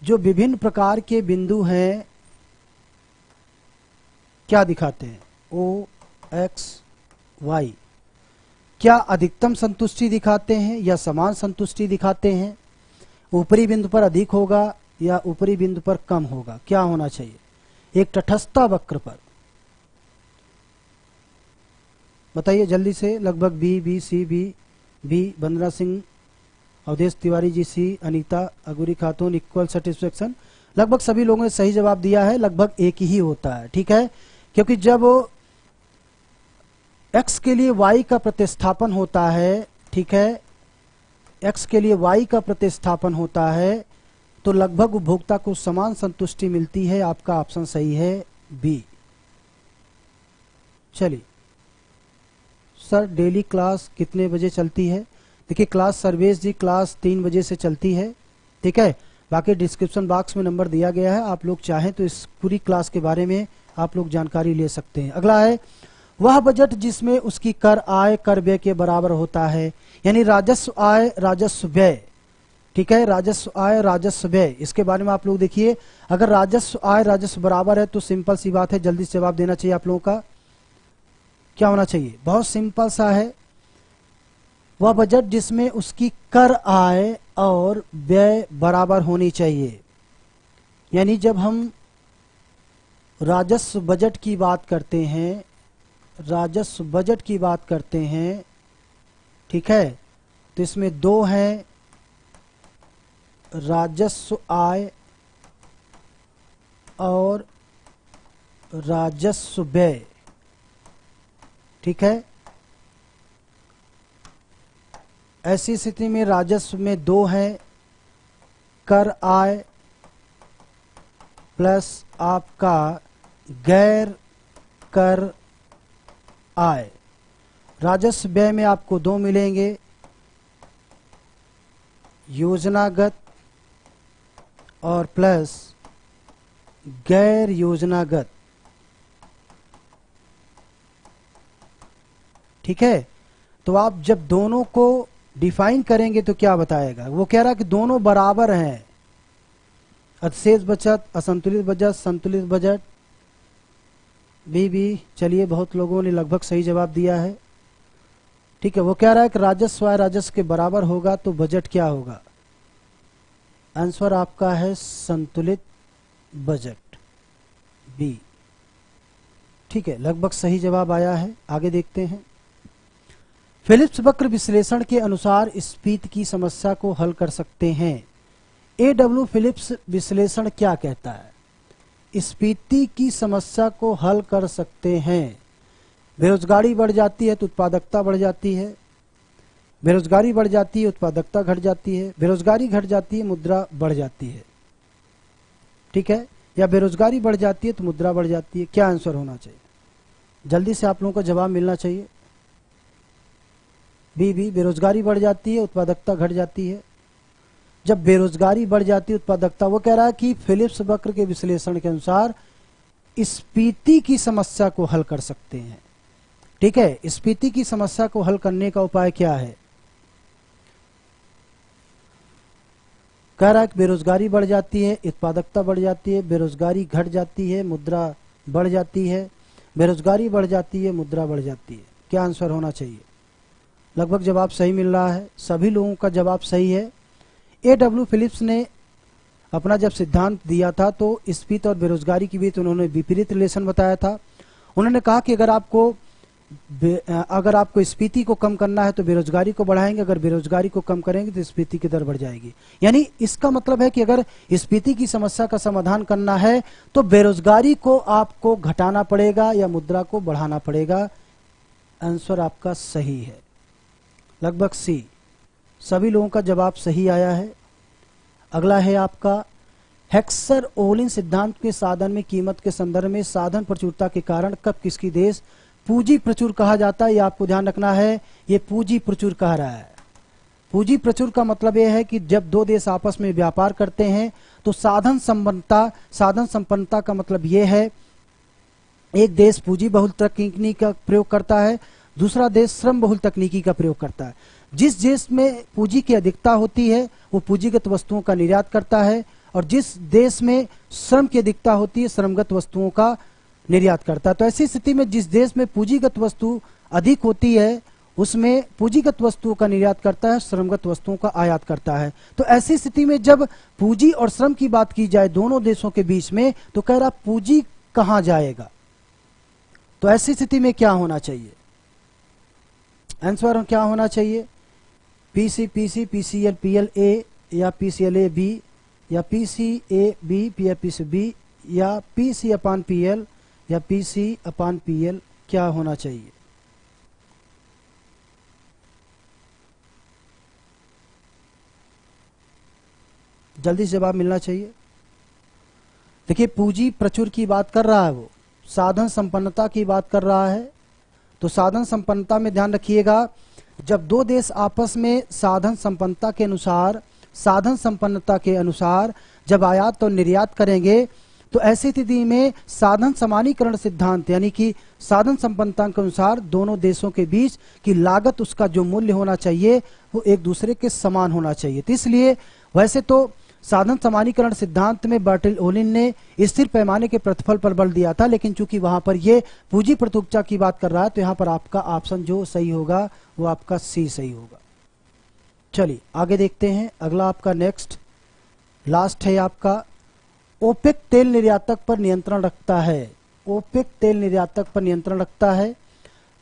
Speaker 1: जो विभिन्न प्रकार के बिंदु हैं क्या दिखाते हैं? ओ एक्स वाई। क्या अधिकतम संतुष्टि दिखाते हैं या समान संतुष्टि दिखाते हैं? ऊपरी बिंदु पर अधिक होगा या ऊपरी बिंदु पर कम होगा? क्या होना चाहिए? एक तटस्थता वक्र पर बताइए जल्दी से। लगभग बी, सी, बी, वंदना सिंह, अवधेश तिवारी जी सी, अनीता अगुरी खातून इक्वल सेटिस्फेक्शन। लगभग सभी लोगों ने सही जवाब दिया है। लगभग एक ही होता है, ठीक है, क्योंकि जब x के लिए y का प्रतिस्थापन होता है, ठीक है, x के लिए y का प्रतिस्थापन होता है तो लगभग उपभोक्ता को समान संतुष्टि मिलती है। आपका ऑप्शन सही है बी। चलिए सर, डेली क्लास कितने बजे चलती है? देखिए क्लास सर्वेश जी क्लास 3 बजे से चलती है, ठीक है। बाकी डिस्क्रिप्शन बॉक्स में नंबर दिया गया है, आप लोग चाहें तो इस पूरी क्लास के बारे में आप लोग जानकारी ले सकते हैं। अगला है वह बजट जिसमें उसकी कर आय कर व्यय के बराबर होता है, यानी राजस्व आय राजस्व व्यय, ठीक है, राजस्व आय राजस्व व्यय। इसके बारे में आप लोग देखिए, अगर राजस्व आय राजस्व बराबर है तो सिंपल सी बात है, जल्दी से जवाब देना चाहिए आप लोगों का। क्या होना चाहिए? बहुत सिंपल सा है, वह बजट जिसमें उसकी कर आय और व्यय बराबर होनी चाहिए। यानी जब हम राजस्व बजट की बात करते हैं, राजस्व बजट की बात करते हैं, ठीक है, तो इसमें दो हैं, राजस्व आय और राजस्व व्यय, ठीक है। ऐसी स्थिति में राजस्व में दो हैं, कर आय प्लस आपका गैर कर आय। राजस्व व्यय में आपको दो मिलेंगे, योजनागत और प्लस गैर योजनागत, ठीक है। तो आप जब दोनों को डिफाइन करेंगे तो क्या बताएगा? वो कह रहा कि दोनों बराबर हैं, अधिशेष बचत असंतुलित बचत संतुलित बजट। भी चलिए, बहुत लोगों ने लगभग सही जवाब दिया है, ठीक है। वो कह रहा है कि राजस्व आय राजस्व के बराबर होगा तो बजट क्या होगा? आंसर आपका है संतुलित बजट, बी, ठीक है, लगभग सही जवाब आया है। आगे देखते हैं। फिलिप्स वक्र विश्लेषण के अनुसार स्फीति की समस्या को हल कर सकते हैं। A.W. फिलिप्स विश्लेषण क्या कहता है? स्फीति की समस्या को हल कर सकते हैं। बेरोजगारी बढ़ जाती है तो उत्पादकता बढ़ जाती है, बेरोजगारी बढ़ जाती है उत्पादकता घट जाती है, बेरोजगारी घट जाती है मुद्रा बढ़ जाती है, ठीक है, या बेरोजगारी बढ़ जाती है तो मुद्रा बढ़ जाती है। क्या आंसर होना चाहिए? जल्दी से आप लोगों को जवाब मिलना चाहिए। बी, बेरोजगारी बढ़ जाती है उत्पादकता घट जाती है। जब बेरोजगारी बढ़ जाती है उत्पादकता, वो कह रहा है कि फिलिप्स वक्र के विश्लेषण के अनुसार स्फीति की समस्या को हल कर सकते हैं, ठीक है। स्फीति की समस्या को हल करने का उपाय क्या है? कह रहा है कि बेरोजगारी बढ़ जाती है उत्पादकता बढ़ जाती है, बेरोजगारी घट जाती है मुद्रा बढ़ जाती है, बेरोजगारी बढ़ जाती है मुद्रा बढ़ जाती है। क्या आंसर होना चाहिए? लगभग जवाब सही मिल रहा है, सभी लोगों का जवाब सही है। A.W. फिलिप्स ने अपना जब सिद्धांत दिया था तो स्फीति और बेरोजगारी के बीच उन्होंने विपरीत रिलेशन बताया था। उन्होंने कहा कि अगर आपको स्फीति को कम करना है तो बेरोजगारी को बढ़ाएंगे, अगर बेरोजगारी को कम करेंगे तो स्फीति की दर बढ़ जाएगी। यानी इसका मतलब है कि अगर स्फीति की समस्या का समाधान करना है तो बेरोजगारी को आपको घटाना पड़ेगा या मुद्रा को बढ़ाना पड़ेगा। आंसर आपका सही है, लगभग सी। सभी लोगों का जवाब सही आया है। अगला है आपका हेक्सर ओलिन सिद्धांत के साधन में कीमत के संदर्भ में साधन प्रचुरता के कारण कब किसकी देश पूंजी प्रचुर कहा जाता है? ये आपको ध्यान रखना है, ये पूंजी प्रचुर कह रहा है। पूंजी प्रचुर का मतलब यह है कि जब दो देश आपस में व्यापार करते हैं तो साधन संपन्नता का मतलब यह है, एक देश पूंजी बहुल तकनीकी का प्रयोग करता है, दूसरा देश श्रम बहुल तकनीकी का प्रयोग करता है। जिस देश में पूंजी की अधिकता होती है वो पूंजीगत वस्तुओं का निर्यात करता है, और जिस देश में श्रम की अधिकता होती है श्रमगत वस्तुओं का निर्यात करता है। तो ऐसी स्थिति में जिस देश में पूंजीगत वस्तु अधिक होती है उसमें पूंजीगत वस्तुओं का निर्यात करता है, श्रमगत वस्तुओं का आयात करता है। तो ऐसी स्थिति में जब पूंजी और श्रम की बात की जाए दोनों देशों के बीच में, तो कह रहा पूंजी कहां जाएगा? तो ऐसी स्थिति में क्या होना चाहिए? आंसर क्या होना चाहिए? PC PC PCL PL A या पीसीएल ए बी या PC A B P PC B या पीसी अपान पीएल या पीसी अपान पीएल, क्या होना चाहिए? जल्दी से जवाब मिलना चाहिए। देखिए पूंजी प्रचुर की बात कर रहा है, वो साधन संपन्नता की बात कर रहा है। तो साधन संपन्नता में ध्यान रखिएगा, जब दो देश आपस में साधन संपन्नता के अनुसार जब आयात और निर्यात करेंगे तो ऐसी स्थिति में साधन समानीकरण सिद्धांत यानी कि साधन संपन्नता के अनुसार दोनों देशों के बीच की लागत, उसका जो मूल्य होना चाहिए वो एक दूसरे के समान होना चाहिए। तो इसलिए वैसे तो साधन समानीकरण सिद्धांत में बर्टोलिन ने स्थिर पैमाने के प्रतिफल पर बल दिया था, लेकिन चूंकि वहां पर ये पूंजी प्रतियोगिता की बात कर रहा है तो यहां पर आपका ऑप्शन जो सही होगा वो आपका सी सही होगा। चलिए आगे देखते हैं। अगला आपका नेक्स्ट लास्ट है आपका, ओपेक तेल निर्यातक पर नियंत्रण रखता है। ओपेक तेल निर्यातक पर नियंत्रण रखता है,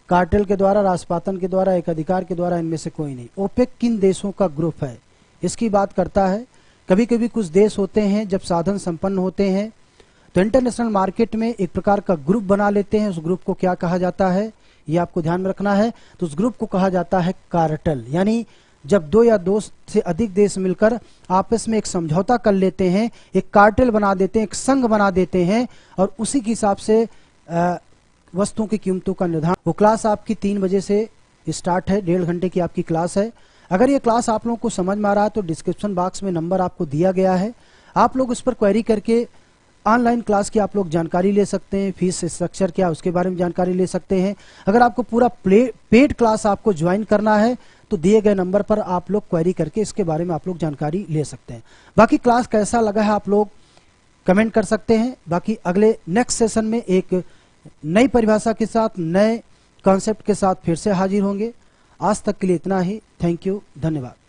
Speaker 1: कार्टेल के द्वारा, राष्ट्रपातन के द्वारा, एक अधिकार के द्वारा, इनमें से कोई नहीं। ओपेक किन देशों का ग्रुप है इसकी बात करता है। कभी कभी कुछ देश होते हैं जब साधन संपन्न होते हैं तो इंटरनेशनल मार्केट में एक प्रकार का ग्रुप बना लेते हैं। उस ग्रुप को क्या कहा जाता है ये आपको ध्यान में रखना है। तो उस ग्रुप को कहा जाता है कार्टेल, यानी जब दो या दो से अधिक देश मिलकर आपस में एक समझौता कर लेते हैं, एक कार्टेल बना देते हैं, एक संघ बना देते हैं और उसी के हिसाब से वस्तुओं की कीमतों का निर्धारण। वो क्लास आपकी 3 बजे से स्टार्ट है, 1.5 घंटे की आपकी क्लास है। अगर ये क्लास आप लोगों को समझ में आ रहा है तो डिस्क्रिप्शन बॉक्स में नंबर आपको दिया गया है, आप लोग उस पर क्वेरी करके ऑनलाइन क्लास की आप लोग जानकारी ले सकते हैं। फीस स्ट्रक्चर क्या उसके बारे में जानकारी ले सकते हैं। अगर आपको पूरा पेड क्लास आपको ज्वाइन करना है तो दिए गए नंबर पर आप लोग क्वेरी करके इसके बारे में आप लोग जानकारी ले सकते हैं। बाकी क्लास कैसा लगा है आप लोग कमेंट कर सकते हैं। बाकी अगले नेक्स्ट सेशन में एक नई परिभाषा के साथ, नए कॉन्सेप्ट के साथ फिर से हाजिर होंगे। आज तक के लिए इतना ही। थैंक यू, धन्यवाद।